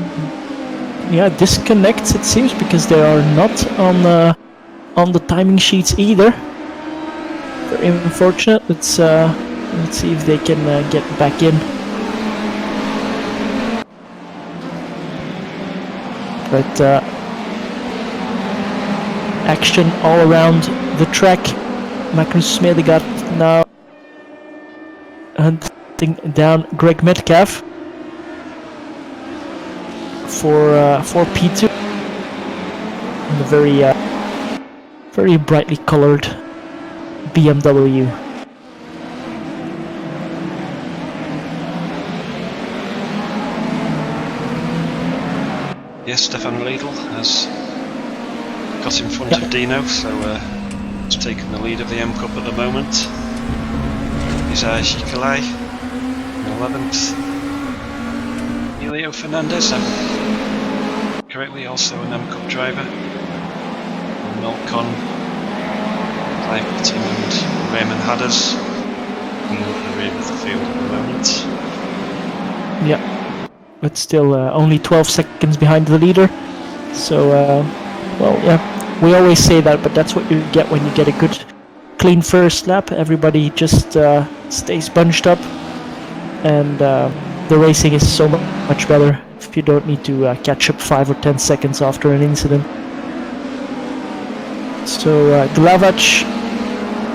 disconnects it seems, because they are not on the timing sheets either. Very unfortunate. Let's see if they can get back in. But action all around the track. Magnus Smedegaard now hunting down Greg Metcalf for P2 in the very brightly colored BMW. Yes, Stefan Riedel has got in front of Dino, so he's taken the lead of the M Cup at the moment. Isai Shikalai in 11th. Emilio Fernandez, correctly, also an M Cup driver. Melcon, Clive Button and Raymond Hadders in the rear of the field at the moment. Yeah, but still only 12 seconds behind the leader. So, well, yeah, we always say that, but that's what you get when you get a good, clean first lap. Everybody just stays bunched up, and the racing is so much better if you don't need to catch up 5 or 10 seconds after an incident. So Glavac,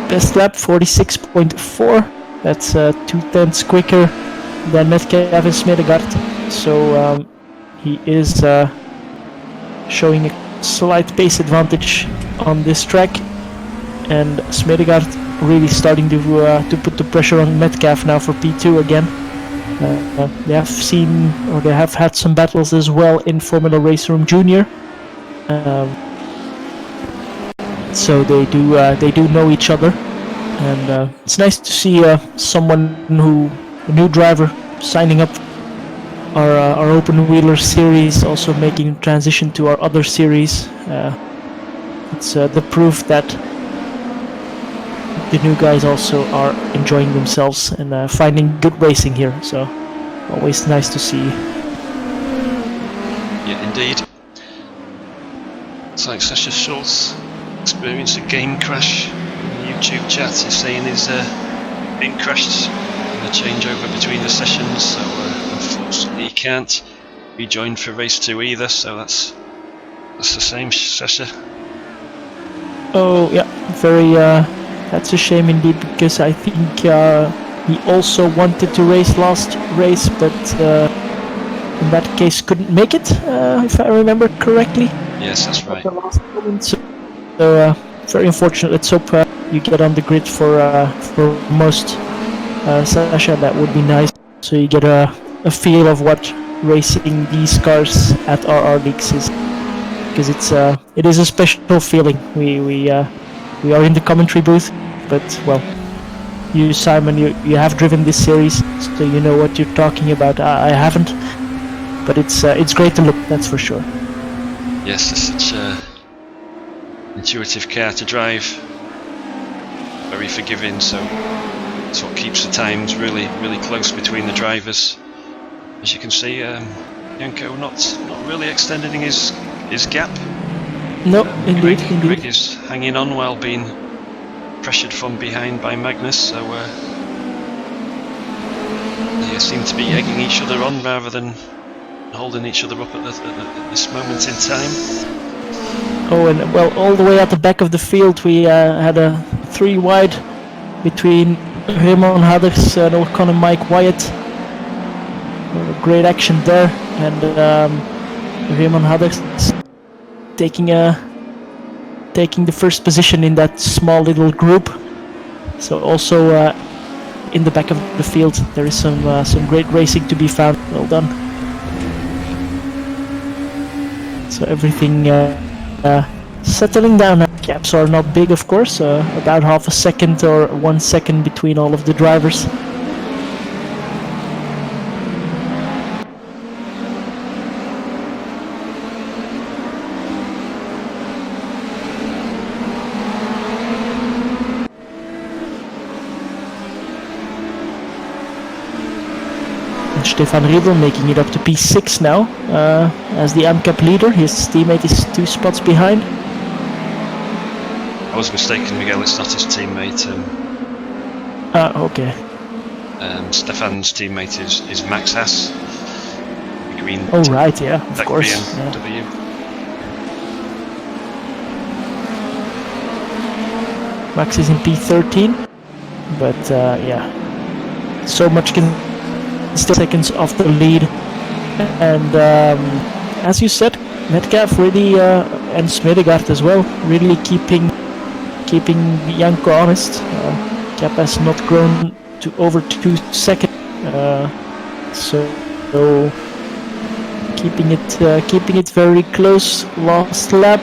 best lap 46.4. That's 2/10 quicker than Metcalf and Smedegaard. So he is showing a slight pace advantage on this track, and Smedegaard really starting to put the pressure on Metcalf now for P2 again. They have seen, or they have had some battles as well in Formula Race Room Junior. So they do know each other, and it's nice to see someone a new driver signing up our open wheeler series, also making transition to our other series. It's the proof that the new guys also are enjoying themselves and finding good racing here. So always nice to see. Yeah, indeed. It's like Sasha Schultz experienced a game crash in the YouTube chat. He's saying he's been crashed in the changeover between the sessions, so unfortunately he can't be joined for race 2 either, so that's the same, Sasha. Oh yeah, very that's a shame indeed, because I think he also wanted to race last race, but in that case couldn't make it, if I remember correctly. Yes, that's right. At the last moment. So very unfortunate. Let's hope you get on the grid for most, Sasha. That would be nice. So you get a feel of what racing these cars at RRLeagues is, because it is a special feeling. We are in the commentary booth, but well, you, Simon, you have driven this series, so you know what you're talking about. I haven't, but it's great to look. That's for sure. Yes, it's such a intuitive car to drive, very forgiving, so it's what keeps the times really close between the drivers. As you can see, Janko not really extending his gap. No, indeed. Greg is hanging on while being pressured from behind by Magnus, so they seem to be egging each other on rather than holding each other up at this moment in time. Oh, and well, all the way at the back of the field, we had a 3 wide between Raymond Hadders and O'Connor Mike Wyatt. Great action there, and Raymond Hadders taking the first position in that small little group. So also in the back of the field, there is some great racing to be found. Well done. So everything settling down. Gaps are not big, of course, about half a second or 1 second between all of the drivers. And Stefan Riedel making it up to P6 now, as the AMCAP leader. His teammate is 2 spots behind. I was mistaken, Miguel, it's not his teammate. Okay. Stefan's teammate is Max Haas. The green. Oh, right, yeah, of course. BMW. Yeah. Max is in P13, but yeah, so much can still seconds off the lead. And as you said, Metcalf really, and Smedegaard as well, really keeping Janko honest. Cap has not grown to over 2 seconds, so keeping it very close. Last lap,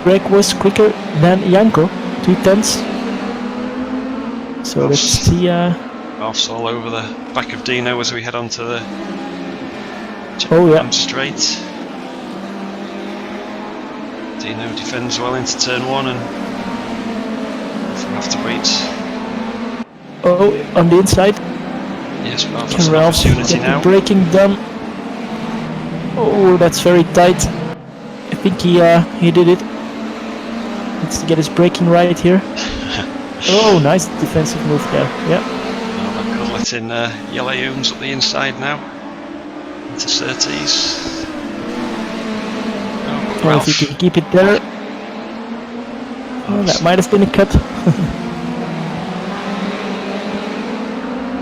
Greg was quicker than Janko, 2/10. So let's see. Offs all over the back of Dino as we head onto the straight. Dino defends well into turn 1 and we'll have to wait. Oh, on the inside. Yes, Ralph's an opportunity now. Braking done. Oh, that's very tight. think he did it. Needs to get his braking right here. Oh, nice defensive move there. Yeah. Well, letting Yellow Ooms up the inside now. Into Surtees. Well, if he can keep it there. Oh, that might have been a cut.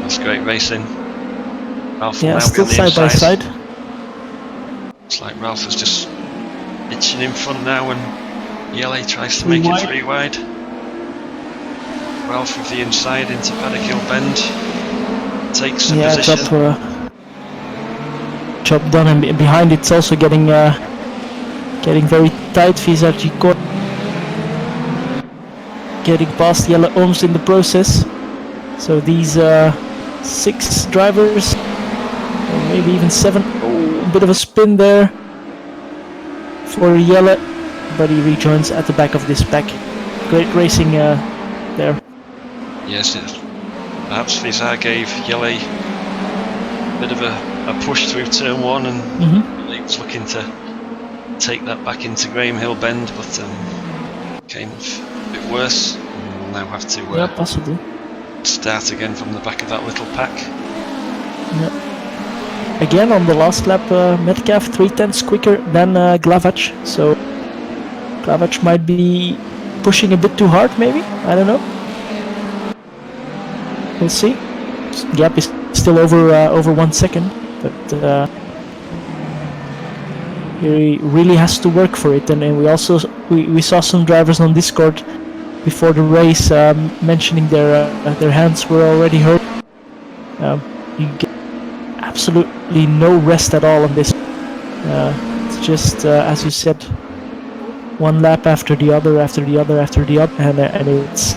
That's great racing. Ralph Yeah, will now still be on the side by inside. side. It's like Ralph is just itching in front now and Yellow tries to Three make wide. it 3 wide. Ralph with the inside into Paddock Hill Bend. Takes the position. Job done, and behind it's also getting very tight. Visarji getting past Yellow Ooms in the process. So these 6 drivers, or maybe even 7. Oh, a bit of a spin there for Yellow, but he rejoins at the back of this pack. Great racing there. Yes, perhaps Vizar gave Yellow a bit of a push through turn 1 and he was looking to take that back into Graham Hill Bend, but came a bit worse. And we'll now have to Yeah, possibly. start again from the back of that little pack. Yeah. Again on the last lap, Metcalf 3/10 quicker than Glavac, so Glavac might be pushing a bit too hard, maybe. I don't know. We'll see. Gap is still over 1 second, but he really has to work for it. And we also we saw some drivers on Discord before the race mentioning their hands were already hurt. You get absolutely no rest at all on this. It's just as you said, one lap after the other, and it's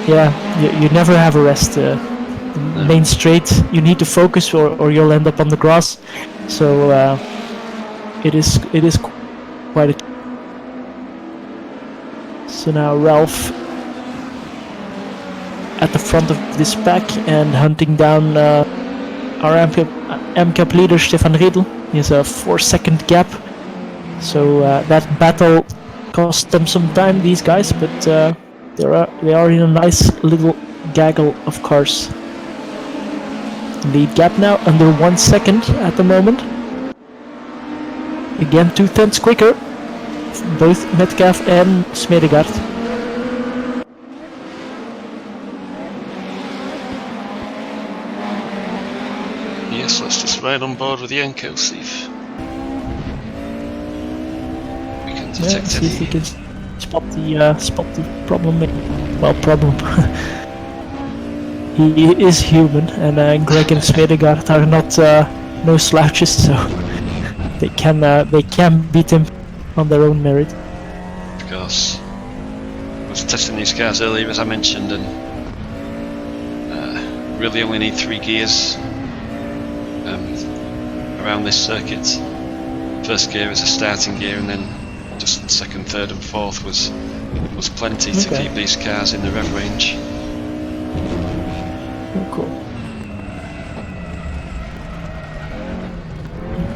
you never have a rest. The main straight, you need to focus, or you'll end up on the grass. So it is quite a. So now Ralph at the front of this pack and hunting down our MCAP leader Stefan Riedel. He has a 4-second gap. So that battle cost them some time, these guys, but they are in a nice little gaggle of cars. Lead gap now under 1 second at the moment. Again 2/10 quicker, both Metcalf and Smedegaard. Yes, let's just ride on board with the Enco, see if we can detect See if we any. can spot the problem. Well, problem. He is human, and Greg and Smedegaard are not no slouches, so they can beat him on their own merit. Because I was testing these cars earlier, as I mentioned, and really only need 3 gears around this circuit. First gear is a starting gear, and then just second, third, and fourth was plenty to keep these cars in the rev range. Oh, cool.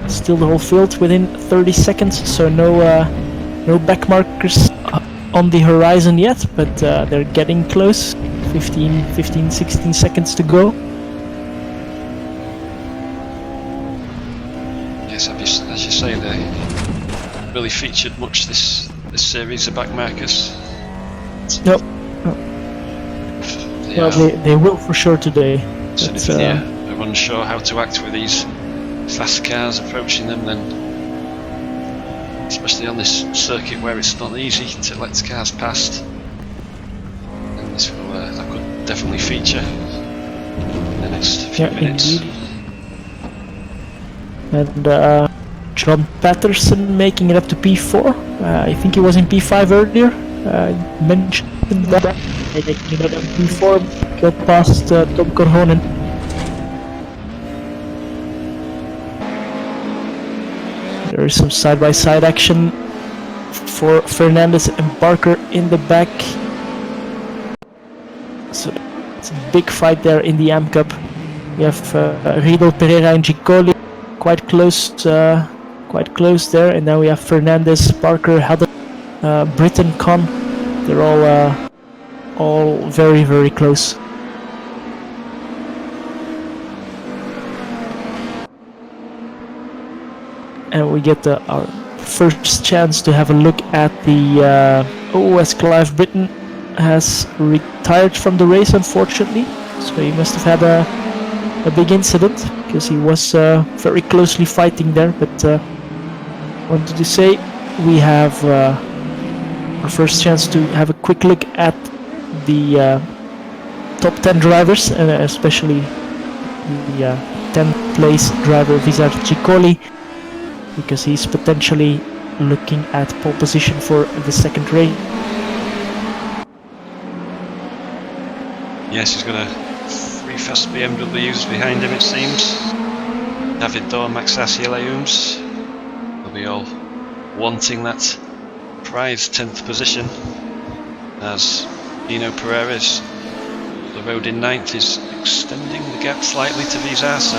Still the whole field within 30 seconds, so no back markers on the horizon yet, but they're getting close. 16 seconds to go. Yes, as you say, they really featured much this series of back markers. Nope. Well, they will for sure today. So if they're unsure how to act with these fast cars approaching them, then especially on this circuit where it's not easy to let cars past, then this will that could definitely feature in the next few minutes. Indeed. And John Patterson making it up to P4. I think he was in P5 earlier. Mentioned that. Making it up to P4, got past Tom Korhonen. There is some side-by-side action for Fernandez and Barker in the back. So it's a big fight there in the AM Cup. We have Riedel, Pereira and Gicoli quite quite close there. And now we have Fernandez, Parker, Haddock, Britton, Con. They're all very, very close. And we get our first chance to have a look at the as Clive Britton has retired from the race, unfortunately. So he must have had a big incident, because he was very closely fighting there. But wanted to say we have our first chance to have a quick look at the top 10 drivers, and especially the 10th place driver Vizar Ciccoli, because he's potentially looking at pole position for the second race. Yes, he's got three fast BMWs behind him, it seems. David Dorr, Max Asieleumes. They'll be all wanting that prized 10th position, as Dino Pereira's the road in 9th is extending the gap slightly to Vizar, so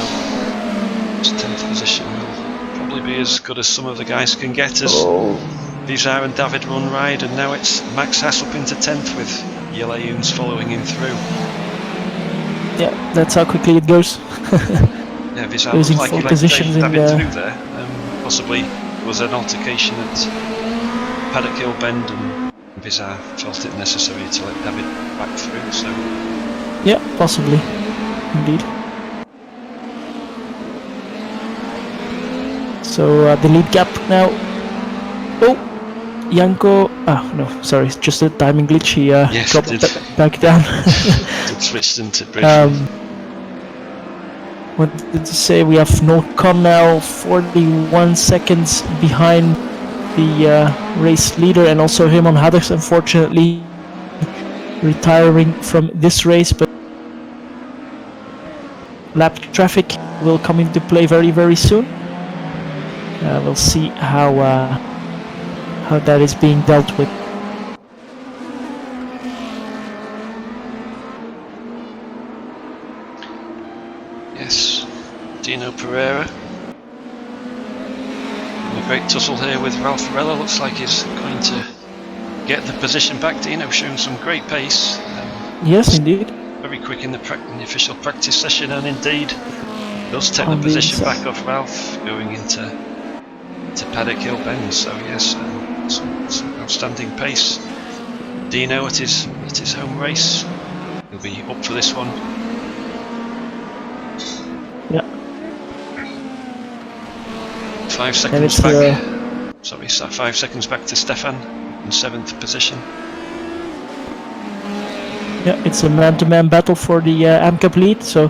his 10th position will probably be as good as some of the guys can get as Vizar and David run wide, and now it's Max Haas up into 10th with Yeleumes following him through. Yeah, that's how quickly it goes. Yeah, Vizar looks like he let David through there. Possibly there was an altercation at Paddock Hill Bend, and Vizar felt it necessary to let David back through, so... Yeah, possibly. Indeed. So the lead gap now. Oh, Janko. Ah, no, sorry, it's just a timing glitch. He yes, dropped back down. It switched into bridge. What did you say? We have Nolcon now 41 seconds behind the race leader, and also him on Haddocks, unfortunately retiring from this race. But lap traffic will come into play very, very soon. We'll see how that is being dealt with. Yes, Dino Pereira. And a great tussle here with Ralph Varela. Looks like he's going to get the position back. Dino showing some great pace. Yes, indeed. Very quick in the official practice session, and indeed does take the position back off Ralph going into Paddock Hill Bend. So yes, some outstanding pace. Dino at his home race. He'll be up for this one. Yeah. 5 seconds back. Sorry, 5 seconds back to Stefan in 7th position. Yeah, it's a man-to-man battle for the AMCAP lead, so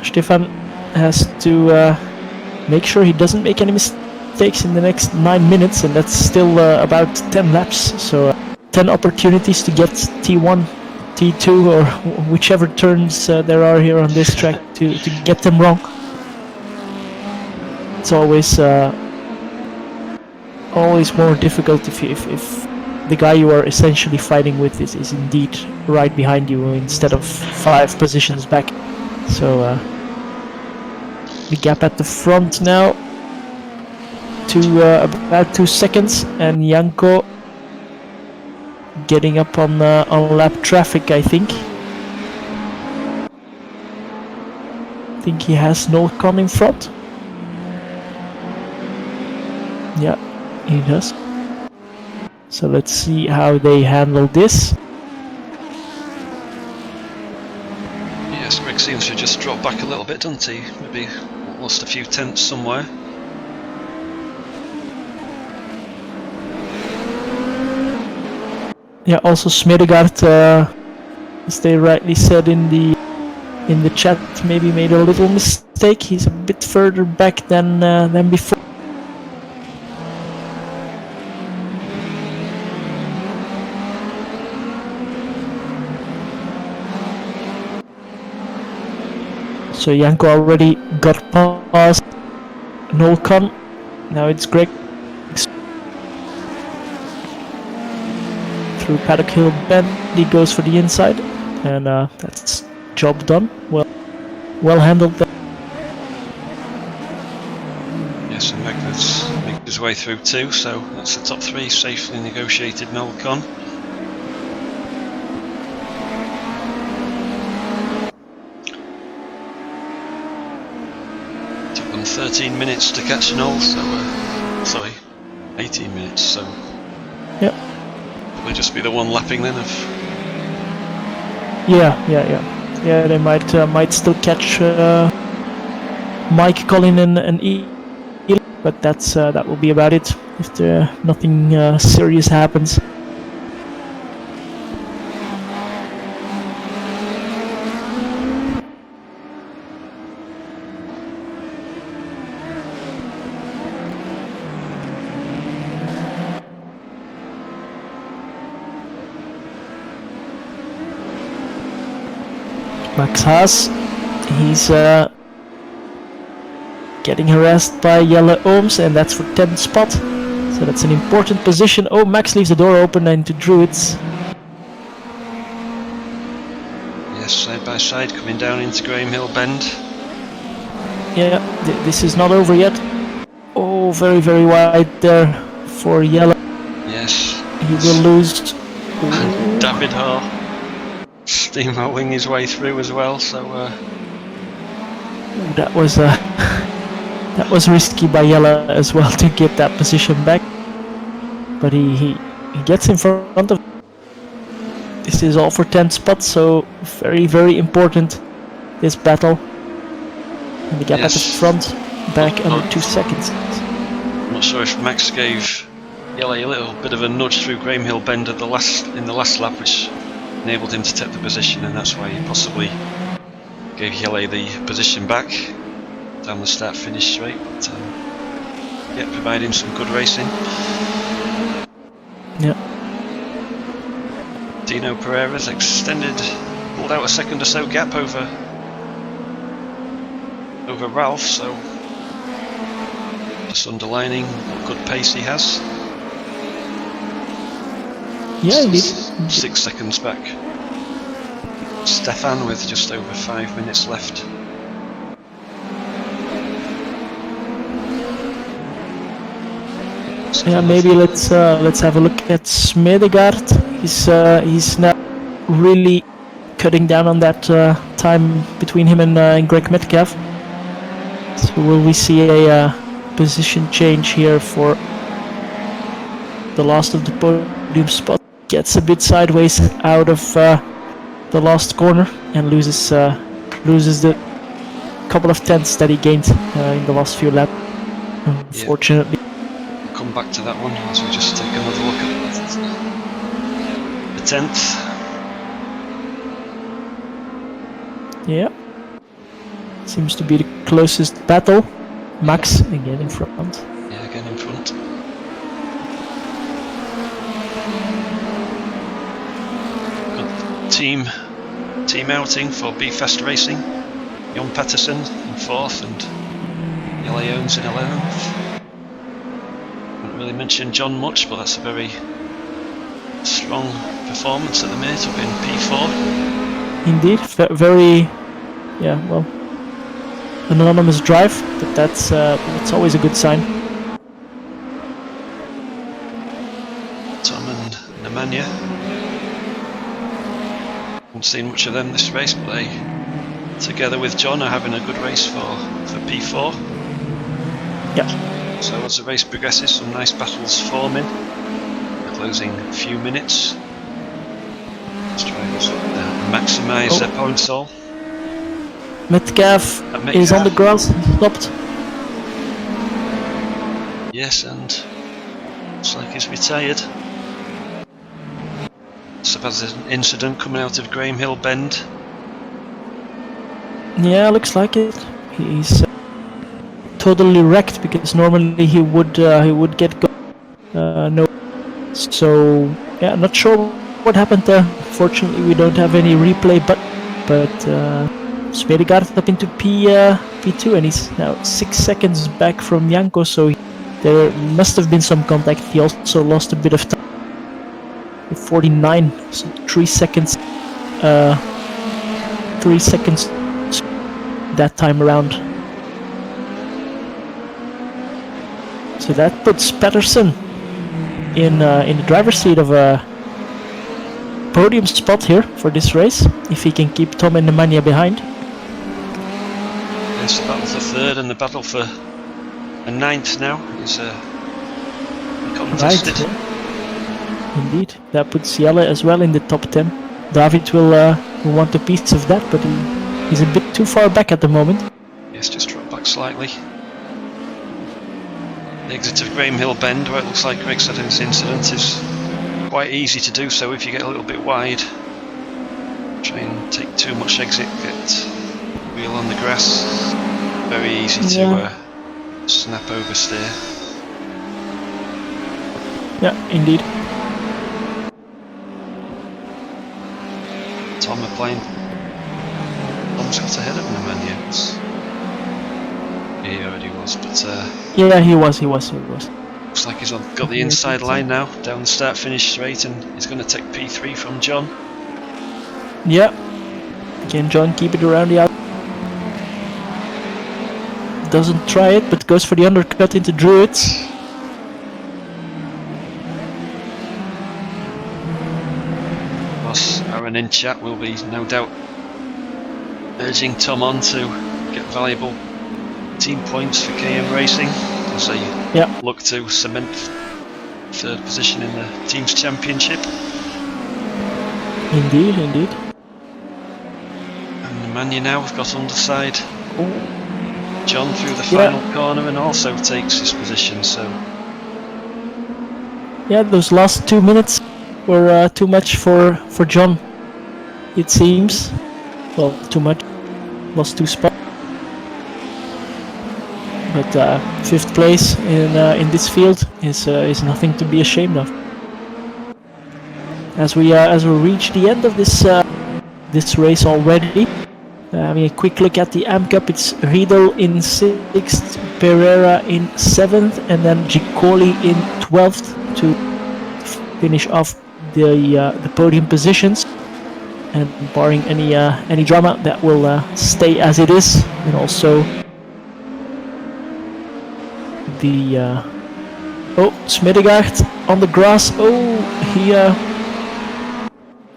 Stefan has to make sure he doesn't make any mistakes in the next 9 minutes, and that's still about 10 laps, so 10 opportunities to get T1, T2, or whichever turns there are here on this track to get them wrong. It's always more difficult if the guy you are essentially fighting with is indeed right behind you instead of 5 positions back. So the gap at the front now to about 2 seconds, and Janko getting up on lap traffic, I think. I think he has Nolcon in front. Yeah, he does. So let's see how they handle this. Yes, Greg seems to just drop back a little bit, doesn't he? Maybe lost a few tenths somewhere. Yeah, also Smedegaard, as they rightly said in the chat, maybe made a little mistake. He's a bit further back than before. So Janko already got past Nolcon. Now it's Greg through Paddock Hill Bend. He goes for the inside, and that's job done. Well handled there. Yes, and has made his way through too, so that's the top three safely negotiated and all gone. Took them 13 minutes to catch an all, so sorry, 18 minutes, so Yep. probably just be the one lapping then of. Yeah, they might still catch Mike, Colin, and E, but that will be about it if nothing serious happens. Max Haas, he's getting harassed by yellow ohms, and that's for 10th spot. So that's an important position. Oh, Max leaves the door open into Druids. Yes, side by side coming down into Graham Hill Bend. Yeah, this is not over yet. Oh, very, very wide there for yellow. Yes. He will lose. David Haar steamrolling his way through as well, so That was that was risky by yellow as well to get that position back. But he gets in front of. This is all for 10 spots, so very, very important, this battle. And the gap at the front, back under 2 seconds. I'm not sure if Max gave Yellow a little bit of a nudge through Graham Hill Bend in the last lap, which enabled him to take the position, and that's why he possibly gave Yellow the position back down the start-finish straight. But yeah, providing some good racing. Yeah. Dino Pereira's pulled out a second or so gap over Ralph, so just underlining what good pace he has. Yeah, indeed. 6 seconds back. Stefan with just over 5 minutes left. Yeah, maybe let's have a look at Smedegaard. He's now really cutting down on that time between him and Greg Metcalf. So will we see a position change here for the last of the podium spot? Gets a bit sideways out of the last corner and loses the couple of tenths that he gained in the last few laps. Unfortunately. Yeah. We'll come back to that one as we just take another look at the 10th. Yeah. Seems to be the closest battle. Max again in front. Yeah, again in front. Good team outing for Be Fast Racing. Jon Pettersson in 4th and Yellow Jones in 11th. Haven't really mentioned John much, but that's a very strong performance at the minute, up in P4. Indeed, very, yeah, well, anonymous drive, but that's always a good sign. Tom and Nemanja. Haven't seen much of them this race, but they, together with John, are having a good race for P4. Yeah. So as the race progresses, some nice battles forming. The closing few minutes. Let's try and maximise their points all. Metcalf is on the grass, stopped. Yes, and looks like he's retired. Suppose there's an incident coming out of Graham Hill Bend. Yeah, looks like it. He's totally wrecked because normally he would get going. No, so yeah, not sure what happened there. Fortunately, we don't have any replay, but Smedegaard up into P2, and he's now 6 seconds back from Janko. So there must have been some contact. He also lost a bit of time. 49, so 3 seconds. 3 seconds that time around. So that puts Patterson in the driver's seat of a podium spot here for this race, if he can keep Tom and Nemanja behind. Yes, the battle for third and the battle for a ninth now is contested. Right. Indeed, that puts Jelle as well in the top 10. David will want a piece of that, but he's a bit too far back at the moment. Yes, just drop back slightly. The exit of Graham Hill Bend, where it looks like Greg said in this incident, is quite easy to do so if you get a little bit wide. Try and take too much exit, get wheel on the grass. Very easy to snap oversteer. Yeah, indeed. Tom McLean. Tom's got ahead of Nemanja. He already was, but Yeah, he was. looks like he's got the inside line now, down the start-finish straight, and he's going to take P3 from John. Yeah. Can John keep it around the out? Doesn't try it, but goes for the undercut into Druids. Aaron in chat will be no doubt urging Tom on to get valuable team points for KM Racing as they look to cement third position in the team's championship. Indeed. And Nemanja now has got underside John through the final corner and also takes his position. So yeah, those last 2 minutes were too much for John, it seems. Well, too much. Lost 2 spots. But 5th place in this field is nothing to be ashamed of. As we reach the end of this race already, having a quick look at the AM Cup, it's Riedel in 6th, Pereira in 7th, and then Gicoli in 12th to finish off the podium positions. And barring any drama, that will stay as it is. And also the Smedegaard on the grass. Oh, he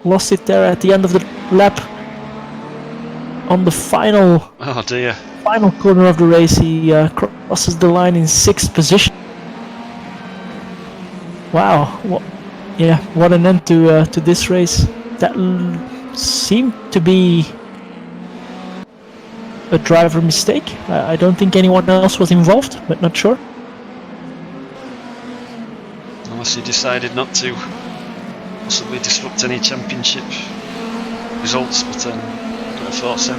lost it there at the end of the lap. On the final corner of the race, he crosses the line in 6th position. Wow, what an end to this race. That seemed to be a driver mistake. I don't think anyone else was involved, but not sure. Unless he decided not to possibly disrupt any championship results, but I would have thought so.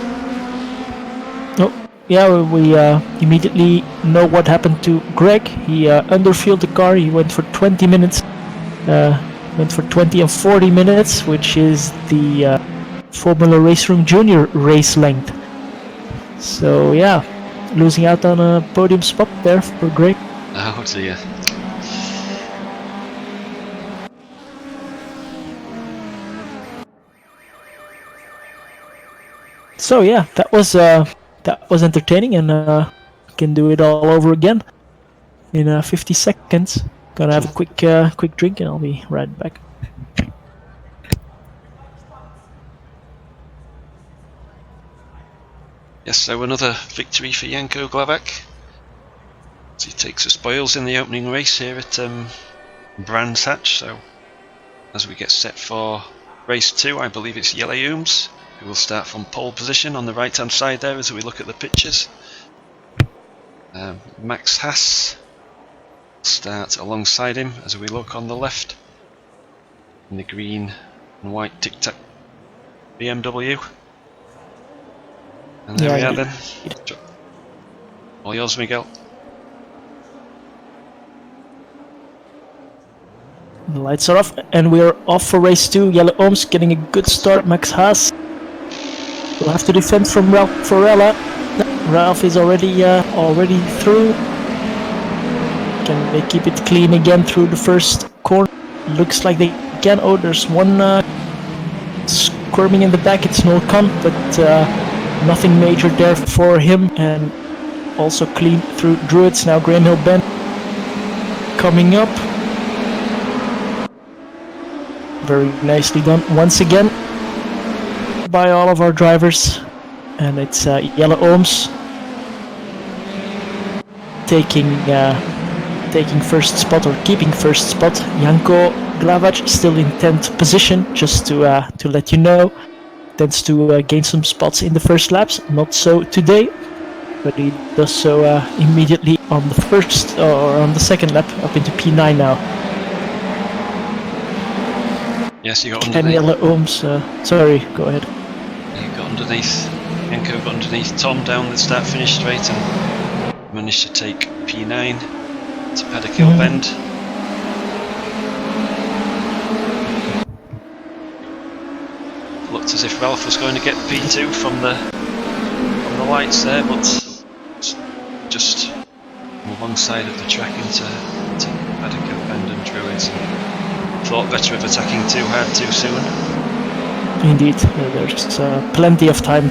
Oh, yeah, we immediately know what happened to Greg. He underfueled the car. He went for 20 minutes. Went for 20 and 40 minutes, which is the Formula Race Room Junior race length. So yeah, losing out on a podium spot there for Greg. Oh dear. So yeah, that was entertaining, and can do it all over again in 50 seconds. Gonna have a quick drink, and I'll be right back. Yes, so another victory for Janko Glavak. He takes the spoils in the opening race here at Brands Hatch. So as we get set for race 2, I believe it's Jelle Ooms who will start from pole position on the right hand side there as we look at the pictures. Max Haas start alongside him as we look on the left in the green and white Tic Tac BMW. And there we are then. All yours, Miguel. The lights are off, and we're off for race 2. Jelle Ooms getting a good start. Max Haas will have to defend from Ralph Forella. Ralph is already through. Can they keep it clean again through the first corner? Looks like they can. Oh, there's one squirming in the back. It's Nolkan, but nothing major there for him. And also clean through Druids. Now Graham Hill Bend. coming up. Very nicely done once again by all of our drivers. And it's Yellow Ohms taking first spot, or keeping first spot. Janko Glavac still in 10th position, just to let you know. Tends to gain some spots in the first laps, not so today, but he does so immediately on the first or on the second lap, up into P9 now. Yes, you got And underneath. Yellow Ohms, sorry, go ahead. You got underneath. Yanko got underneath Tom down the start-finish straight and managed to take P9 to Paddock Bend. Looked as if Ralph was going to get P2 from the lights there, but just on the wrong side of the track into Paddock Bend and Druids. Thought better of attacking too hard too soon. Indeed, there's plenty of time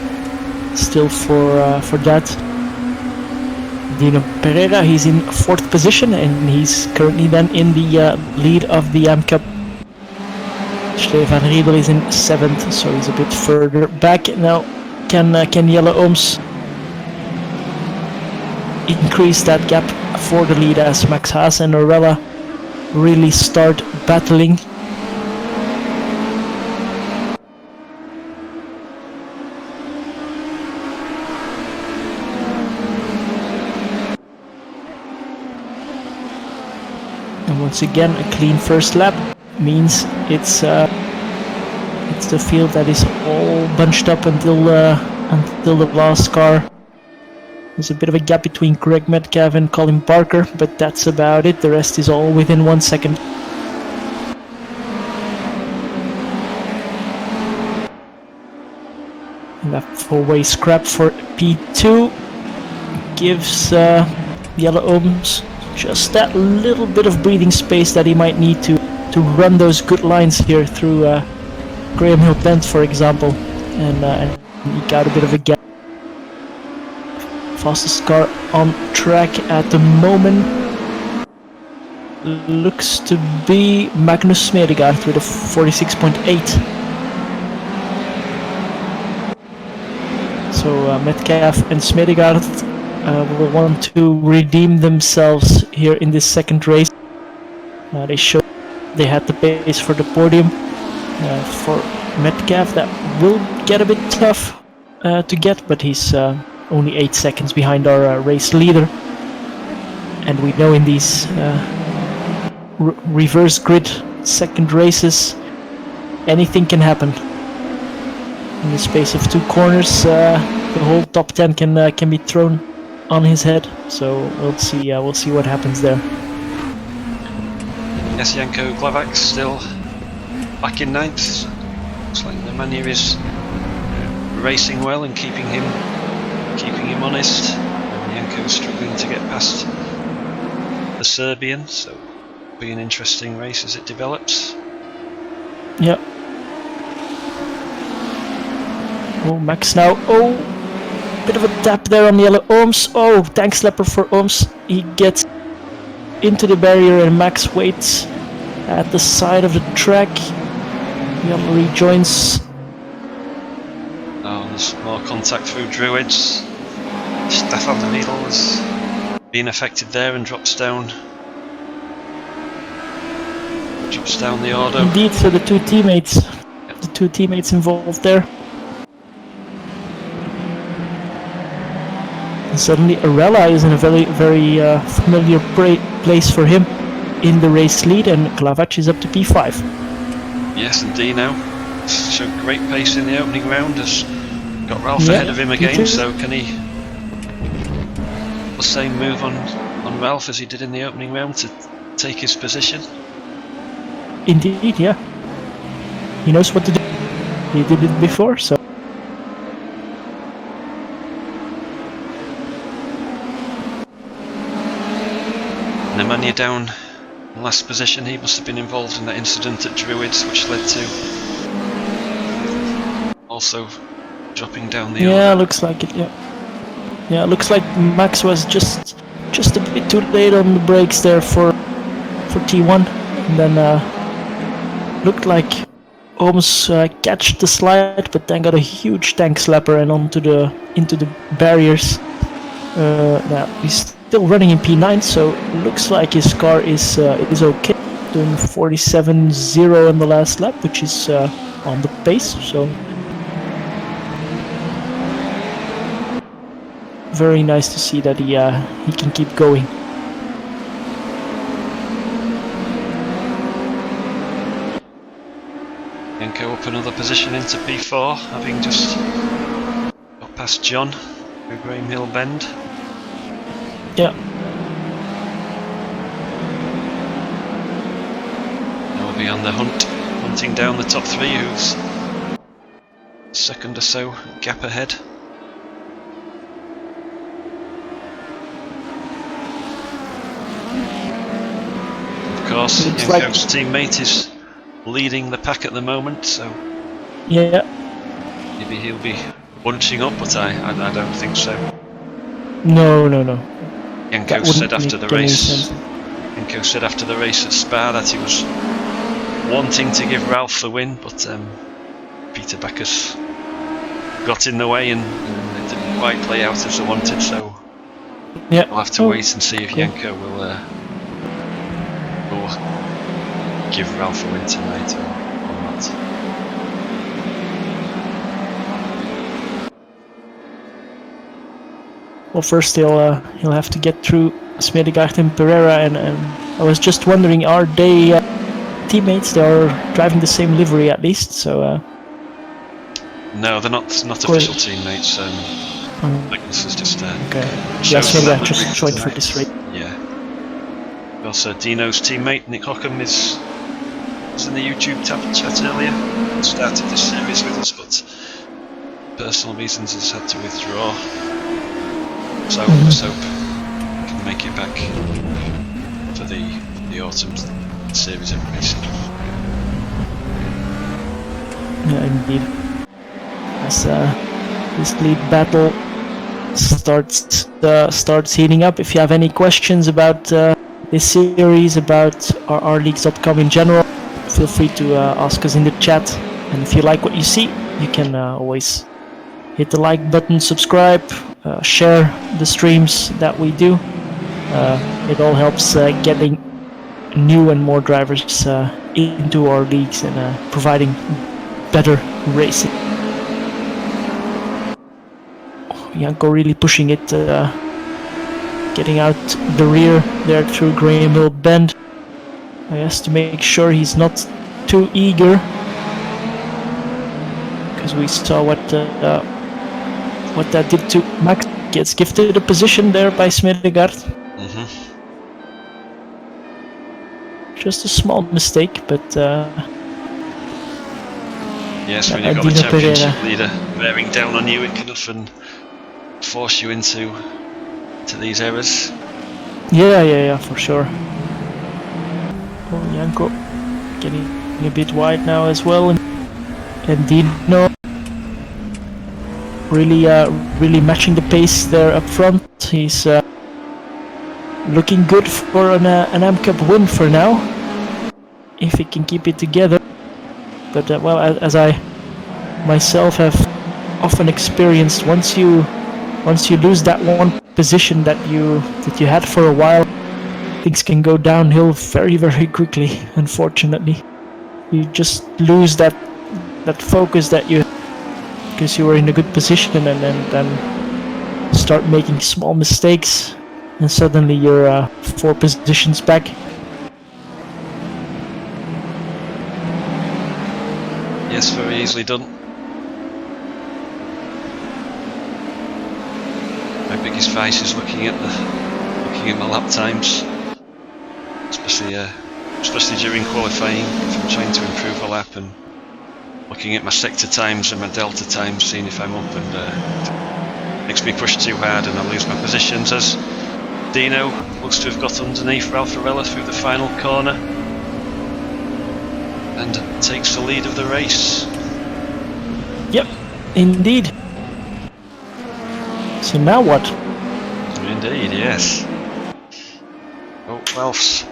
still for that. Dino Pereira, he's in 4th position and he's currently then in the lead of the AM Cup. Stefan Riedel is in 7th, so he's a bit further back. Now, can Yellow Ohms increase that gap for the lead as Max Haas and Orella really start battling? And once again, a clean first lap means it's the field that is all bunched up until the last car. There's a bit of a gap between Greg Metcalf and Colin Parker, but that's about it. The rest is all within 1 second. And that four-way scrap for P2 gives Yellow Ohms just that little bit of breathing space that he might need to run those good lines here through Graham Hill Bend, for example, and eke out a bit of a gap. Fastest car on track at the moment looks to be Magnus Smedegaard with a 46.8. So Metcalf and Smedegaard will want to redeem themselves here in this second race. They showed they had the pace for the podium. For Metcalf, that will get a bit tough to get, but he's only 8 seconds behind our race leader. And we know in these reverse grid second races, anything can happen. In the space of 2 corners, the whole top 10 can be thrown on his head. So we'll see what happens there. Yes, Janko Glavac still back in 9th. Looks like the man here is racing well and keeping him honest. And Janko's struggling to get past the Serbian, so it'll be an interesting race as it develops. Yep. Oh, Max now. Oh, bit of a tap there on Yellow Ohms. Oh, tank slapper for Ohms. He gets into the barrier and Max waits at the side of the track. Jan rejoins. Oh, there's more contact through Druids. Stefan the Needle has been affected there and drops down the order. Indeed, so the two teammates involved there. And suddenly Orella is in a very familiar place for him in the race lead, and Glavac is up to P5. Yes, and D now showed great pace in the opening round, has got Ralph ahead of him again, P2. so can he the same move on Ralph as he did in the opening round to take his position? Indeed, yeah. He knows what to do. He did it before, so. Nemanja down in last position. He must have been involved in that incident at Druids, which led to also dropping down the Yeah, order. looks like it. Yeah. Yeah, looks like Max was just a bit too late on the brakes there for for T1, and then looked like almost catched the slide, but then got a huge tank slapper and into the barriers. Now he's still running in P9, so looks like his car is okay. Doing 47.0 in the last lap, which is on the pace. So very nice to see that he can keep going. Yanko up another position into P4, having just got past John through Graham Hill Bend. Yeah. They'll be on the hunt, hunting down the top three, who's second or so gap ahead. Of course, Yanko's teammate is leading the pack at the moment, so yeah, maybe he'll be bunching up, but I don't think so. No. Yanko said after the race. Yanko said after the race at Spa that he was wanting to give Ralph the win, but Peter Backus got in the way and it didn't quite play out as they wanted. So yeah, we'll have to wait and see if Yanko will give Ralph a win tonight or not. Well, first he'll have to get through Smedegaard and Pereira, and I was just wondering, are they teammates? They are driving the same livery at least, so. No, they're not official teammates. Magnus is just okay. Yeah, Smedegaard just joined for this race. Yeah. Also, Dino's teammate Nick Hockham was in the YouTube chat earlier. Started this series with us, but personal reasons has had to withdraw. So let's hope we can make it back for the autumn series of racing. Yeah, indeed. As this lead battle starts heating up. If you have any questions about this series, about RRLeagues.com in general, feel free to ask us in the chat. And if you like what you see, you can always hit the like button, subscribe, share the streams that we do. It all helps getting new and more drivers into our leagues and providing better racing. Yanko really pushing it, getting out the rear there through Graham Hill Bend. I has to make sure he's not too eager, because we saw what that did to Max. Gets gifted a position there by Smedegaard. Just a small mistake, but yes, when you've got a championship leader bearing down on you, it can often force you into these errors. Yeah, for sure. Oh, Yanko getting a bit wide now as well, and Dino really matching the pace there up front. He's looking good for an AM Cup win for now, if he can keep it together. But well, as I myself have often experienced, once you lose that one position that you had for a while, things can go downhill very, very quickly. Unfortunately, you just lose that focus that you, because you were in a good position, and then start making small mistakes, and suddenly you're 4 positions back. Yes, very easily done. My biggest vice is looking at my lap times, especially during qualifying. If I'm trying to improve a lap, and looking at my sector times and my delta times, seeing if I'm up, and makes me push too hard and I lose my positions. As Dino looks to have got underneath Ralph Varela through the final corner and takes the lead of the race. Yep, indeed. So now what? Indeed, yes. Oh, Ralph's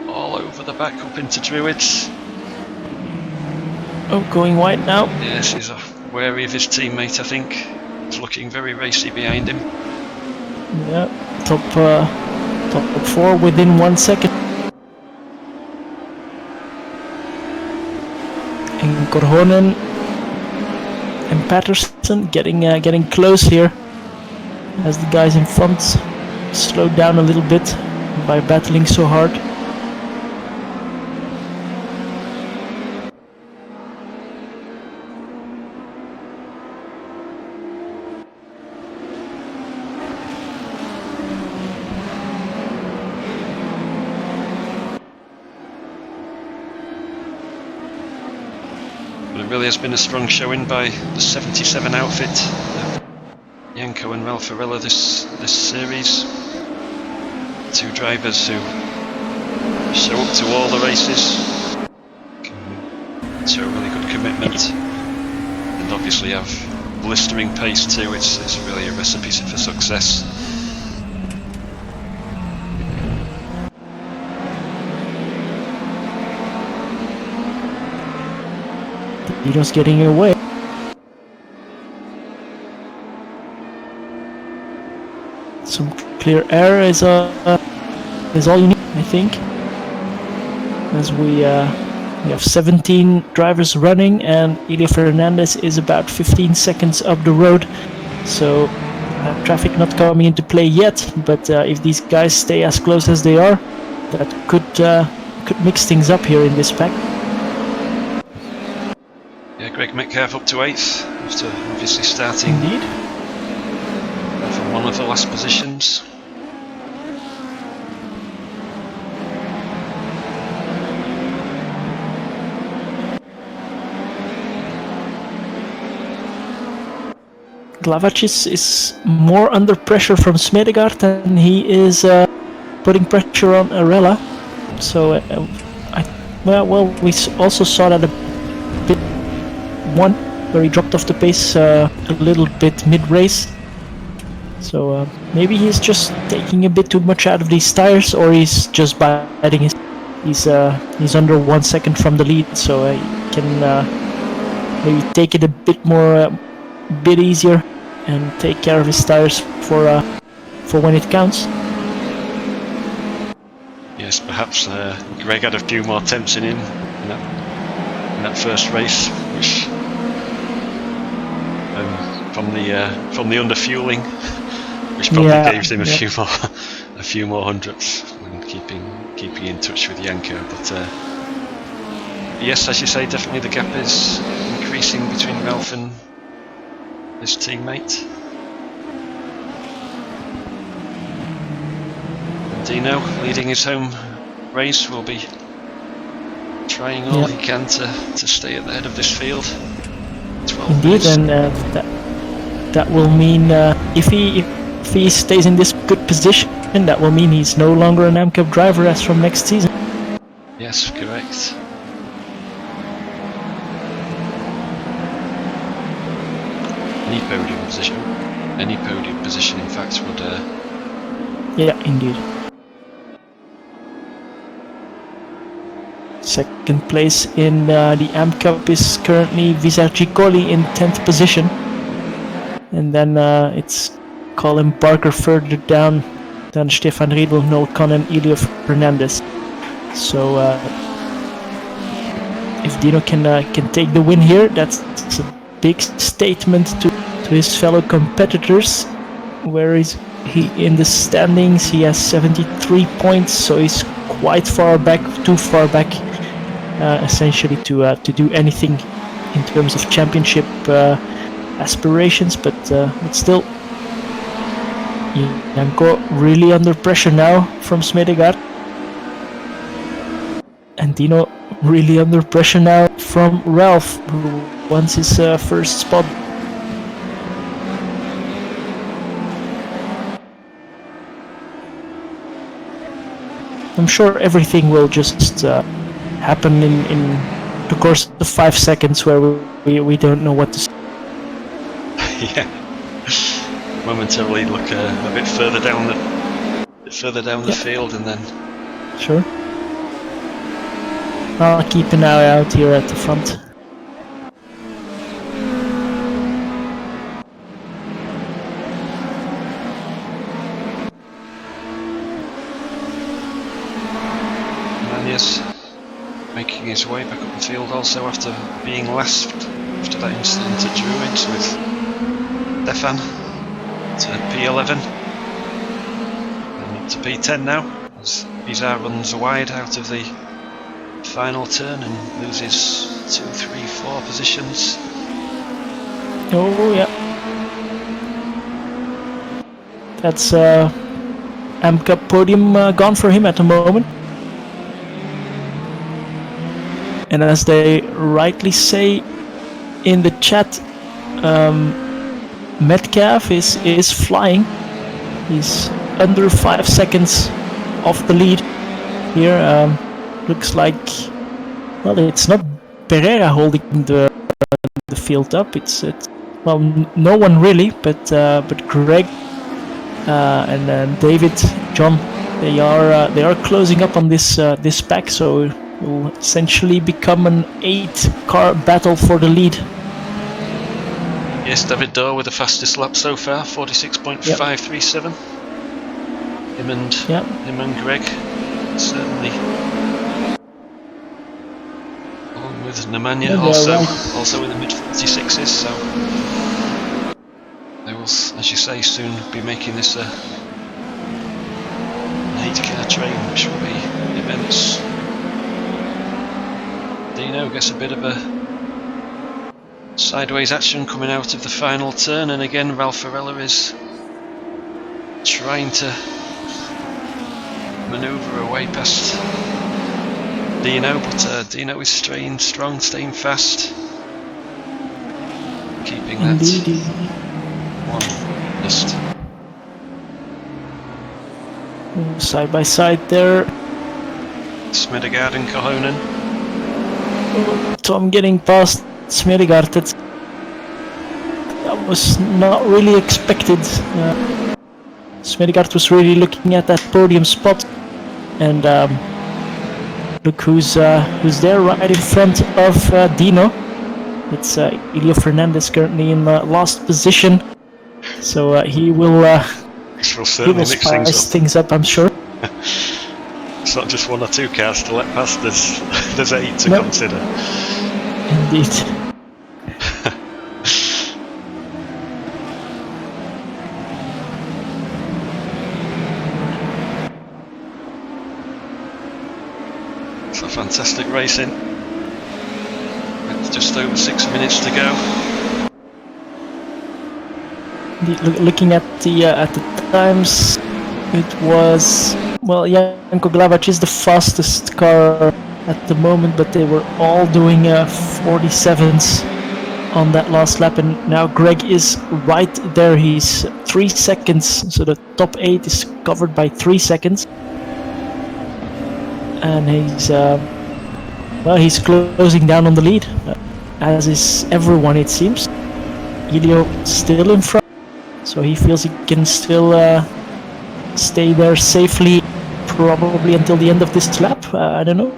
all over the back up into Druids. Oh, going wide now. Yes, he's wary of his teammate, I think. He's looking very racy behind him. Yeah, top 4 within 1 second. And Korhonen and Patterson getting close here as the guys in front slowed down a little bit by battling so hard. But it really has been a strong showing by the 77 outfit of Janko and Ralph Arella this series. Two drivers who show up to all the races, can show really good commitment, and obviously have blistering pace too. It's really a recipe for success. Dino's getting away. Some clear air is all you need, I think. As we have 17 drivers running, and Ilya Fernandez is about 15 seconds up the road. So traffic not coming into play yet, but if these guys stay as close as they are, that could mix things up here in this pack. Yeah, Greg Metcalf up to 8th after obviously starting Indeed. from one of the last positions. Glavacis is more under pressure from Smedegaard than he is putting pressure on Arella. So, we also saw that a bit where he dropped off the pace a little bit mid-race. So maybe he's just taking a bit too much out of these tires, or he's just biting his. He's under 1 second from the lead, so he can maybe take it a bit easier and take care of his tires for when it counts. Yes, perhaps Greg had a few more attempts in him in that first race, which from the underfueling, which probably gave him a few more hundredths when keeping in touch with Janko. But yes, as you say, definitely the gap is increasing between Ralph and his teammate. Dino, leading his home race, will be trying all he can to stay at the head of this field. Indeed, and that will mean if he stays in this good position, that will mean he's no longer an AmCup driver as from next season. Yes, correct. Any podium position, in fact, would. Yeah, indeed. Second place in the AmCup is currently Visarchikoli in 10th position, and then it's Colin Barker further down, then Stefan Riedel, Noel Kahn, and Ilya Fernandez. So if Dino can take the win here, that's a big statement to his fellow competitors. Where is he in the standings? He has 73 points, so he's quite far back, too far back, essentially to do anything in terms of championship aspirations. But still, Janko really under pressure now from Smedegaard, and Dino really under pressure now from Ralph, who wants his first spot. I'm sure everything will just happen in the course of 5 seconds, where we don't know what to say. Yeah. Momentarily look a bit further down the field, and then Sure. I'll keep an eye out here at the front. Manius making his way back up the field also after being last after that incident at Druids with Stefan to P11 and up to P10 now as Bizarre runs wide out of the final turn and loses 2, 3, 4 positions. Oh yeah. That's Amp Cup podium gone for him at the moment. And as they rightly say in the chat, Metcalf is flying. He's under 5 seconds off the lead here. Looks like, well, it's not Pereira holding the field up. It's well, no one really, but Greg and David, John, they are closing up on this pack. So it will essentially become an 8-car battle for the lead. Yes, David Dorr with the fastest lap so far, 46.537. Him and Greg certainly. Along with Nemanja also in the mid 46s, so they will, as you say, soon be making this an 8-car train, which will be immense. Dino gets a bit of a sideways action coming out of the final turn, and again Ralph Varela is trying to manoeuvre away past Dino, but Dino is staying strong, staying fast, keeping that one list. Side by side there. Smedegaard and Kohonen. Tom getting past Smedegaard. That was not really expected. Smedegaard was really looking at that podium spot, and look who's there right in front of Dino. It's Elio Fernandez currently in last position, so he will spice things up, I'm sure. It's not just 1 or 2 cars to let past, there's 8 to consider. Indeed. It's a fantastic racing. With just over 6 minutes to go. Looking at the times, it was, well, Janko Glavac is the fastest car at the moment, but they were all doing 47s on that last lap, and now Greg is right there. He's 3 seconds, so the top 8 is covered by 3 seconds, and he's closing down on the lead, as is everyone, it seems. Elio still in front, so he feels he can still stay there safely, probably until the end of this lap. I don't know.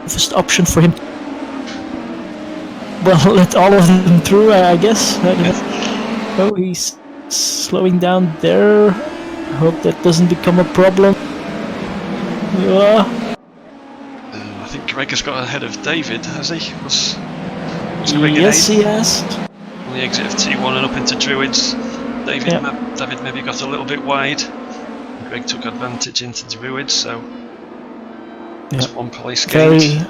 First option for him. Well, let all of them through, I guess. Oh, he's slowing down there. Hope that doesn't become a problem. I think Greg has got ahead of David, has he? Yes, he has. On the exit of T1 and up into Druids. David maybe got a little bit wide. Greg took advantage into Druids, so it's 1 place gained.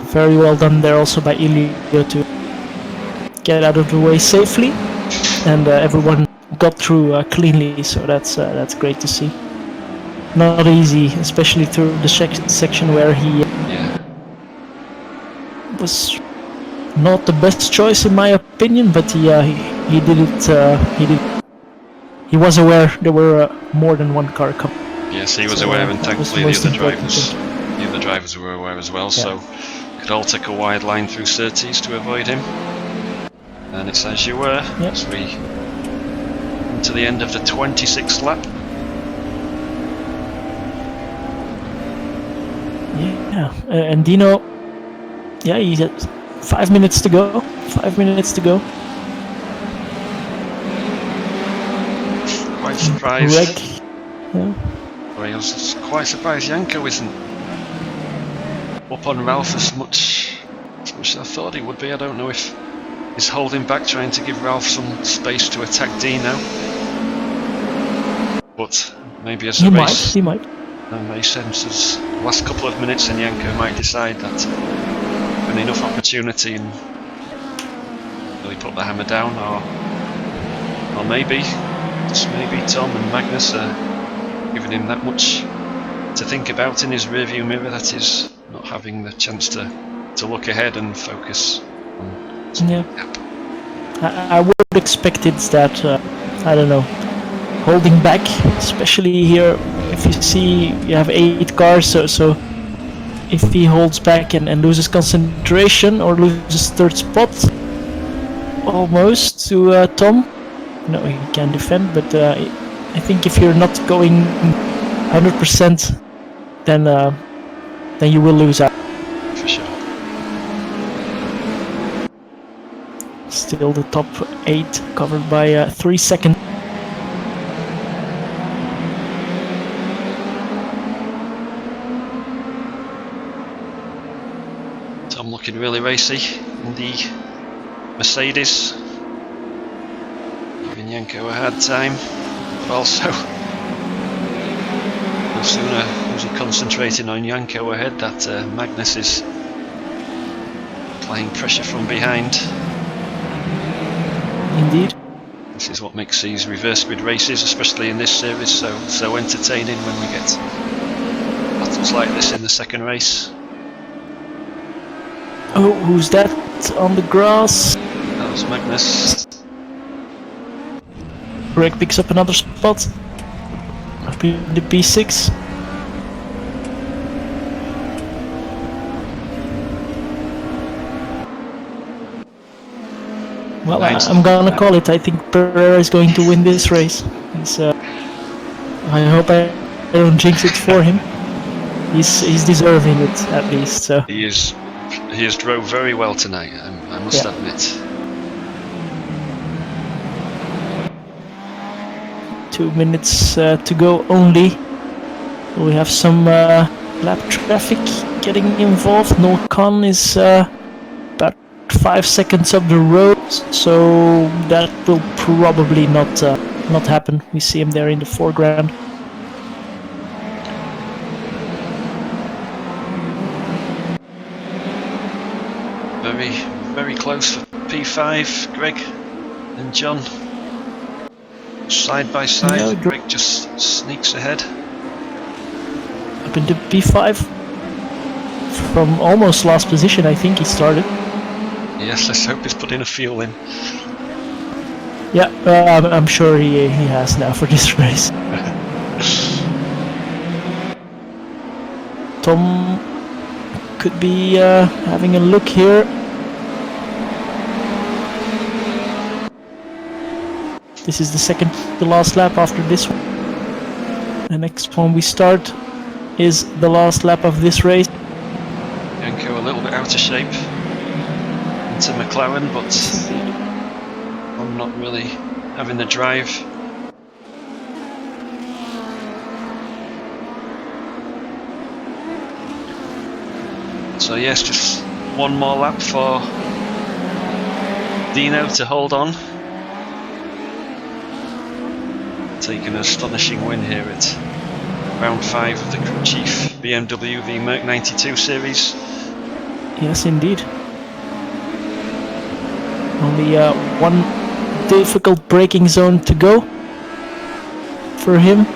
Very well done there also by Elio to get out of the way safely, and everyone got through cleanly, so that's great to see. Not easy, especially through the section where he was not the best choice in my opinion, but he did it. He was aware there were more than 1 car coming. Yes, he was aware, and thankfully the other drivers were aware as well. So could all take a wide line through Surtees to avoid him. And it's as you were as we come to the end of the 26th lap. Yeah, and Dino, yeah, he's at 5 minutes to go. 5 minutes to go. Quite surprised. Greg, yeah. Well, I was quite surprised Janko isn't up on Ralph as much as I thought he would be. I don't know if he's holding back, trying to give Ralph some space to attack Dino. But maybe as the race makes sense, as last couple of minutes, and Janko might decide that an enough opportunity and really put the hammer down, or maybe, just maybe, Tom and Magnus are giving him that much to think about in his rearview mirror that he's not having the chance to look ahead and focus on. Yeah, I would expect it's that I don't know, holding back, especially here. If you see you have 8 cars, so if he holds back and loses concentration or loses third spot, almost to Tom. No, he can defend, but I think if you're not going 100%, then you will lose out. For sure. Still the top 8 covered by 3 seconds. Tom looking really racy in the Mercedes, giving Janko a hard time, but also no sooner was he concentrating on Janko ahead that Magnus is applying pressure from behind. Indeed. This is what makes these reverse grid races, especially in this series, so entertaining when we get battles like this in the second race. Oh, who's that on the grass? That was Magnus. Greg picks up another spot. Up in the P6. Well, I'm gonna call it. I think Pereira is going to win this race. I hope I don't jinx it for him. He's deserving it at least. So He has drove very well tonight, I must admit. 2 minutes to go only. We have some lap traffic getting involved. Norcon is about 5 seconds up the road, so that will probably not happen. We see him there in the foreground. Very, very close for P5, Greg and John. Side by side, Yeah, Greg just sneaks ahead. Up into P5. From almost last position, I think he started. Yes, let's hope he's putting a fuel in. Yeah, I'm sure he has now for this race. Tom could be having a look here. This is the second to last lap after this one. The next one we start is the last lap of this race. Janko a little bit out of shape into McLaren, but I'm not really having the drive. So yes, just one more lap for Dino to hold on. Take an astonishing win here at round 5 of the CrewChief BMW v Merc 92 series. Yes, indeed. Only one difficult braking zone to go for him.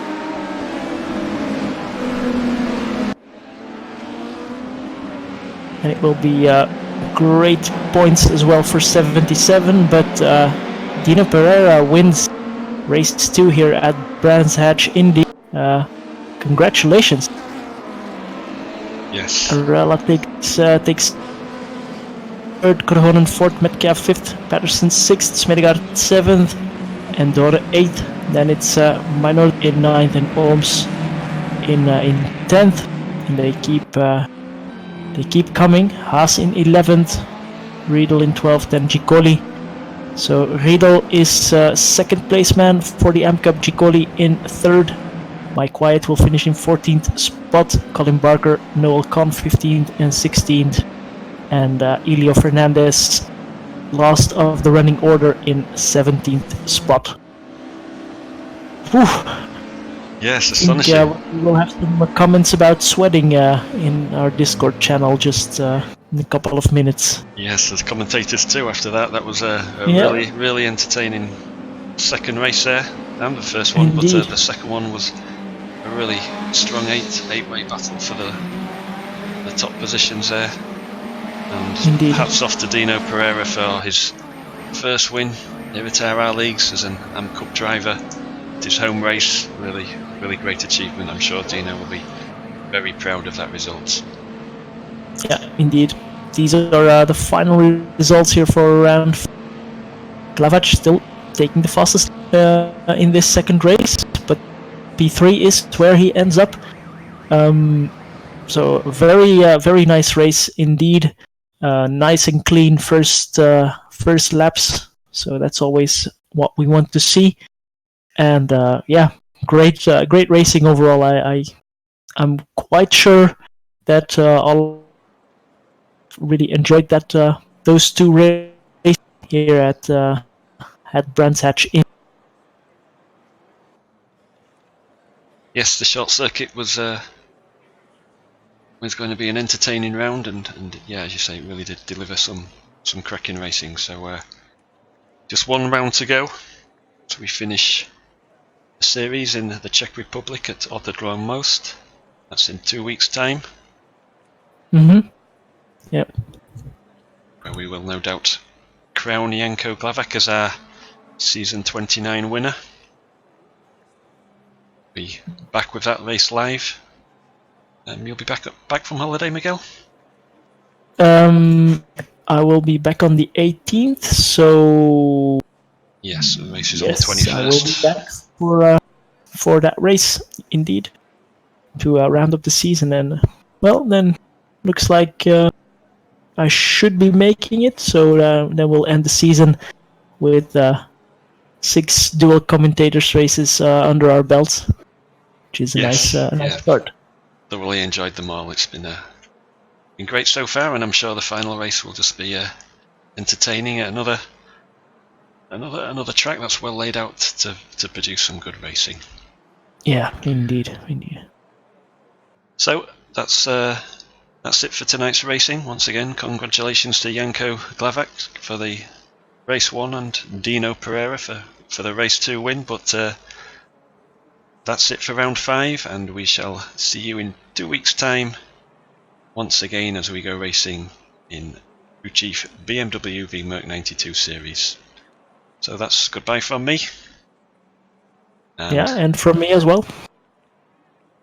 And it will be great points as well for 77, but Dino Pereira wins race 2 here at Brands Hatch Indy. Congratulations. Yes. RRLeagues takes 3rd, Korhonen 4th, Metcalf 5th, Patterson 6th, Smedegaard 7th, and Dore 8th. Then it's Minor in 9th and Ohms in 10th. and they keep coming. Haas in 11th, Riedel in 12th, and Gicoli. So Riedel is second place man for the AM Cup. Gicoli in 3rd. Mike Wyatt will finish in 14th spot. Colin Barker, Noel Kahn 15th and 16th, and Elio Fernandez, last of the running order, in 17th spot. Whew. Yes, astonishing. We will have some comments about sweating in our Discord channel just in a couple of minutes. Yes, there's commentators too after that. That was a really, really entertaining second race there, and the first one. Indeed. But the second one was a really strong eight-way battle for the top positions there. And Indeed. hats off to Dino Pereira for his first win here at RRLeagues as an AM Cup driver. It's his home race, really, really great achievement. I'm sure Dino will be very proud of that result. Yeah, indeed. These are the final results here for round. Glavac still taking the fastest in this second race, but P3 is where he ends up. So very nice race indeed. Nice and clean first laps. So that's always what we want to see. And yeah, great racing overall. I'm quite sure that I'll really enjoyed that those two races here at Brands Hatch Inn. Yes, the short circuit was going to be an entertaining round, and yeah, as you say, it really did deliver some cracking racing. So just one round to go, so we finish the series in the Czech Republic at Odrdro Most. That's in 2 weeks' time. Yep. Where we will no doubt crown Janko Glavac as our season 29 winner. Be back with that race live. You'll be back from holiday, Miguel? I will be back on the 18th, so yes, the race is yes, on the 21st. I will be back for that race, indeed, to round up the season. And well, then looks like I should be making it. So then we'll end the season with 6 dual commentators races under our belts, which is a nice start. Thoroughly enjoyed them all. It's been great so far, and I'm sure the final race will just be entertaining. Another track that's well laid out to produce some good racing. Yeah, indeed. So that's it for tonight's racing. Once again, congratulations to Janko Glavac for the race 1 and Dino Pereira for the race 2 win. But that's it for round 5, and we shall see you in 2 weeks' time once again as we go racing in CrewChief BMW v Merc 92 series. So that's goodbye from me. And from me as well.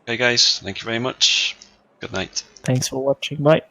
Okay guys, thank you very much. Good night. Thanks for watching. Bye.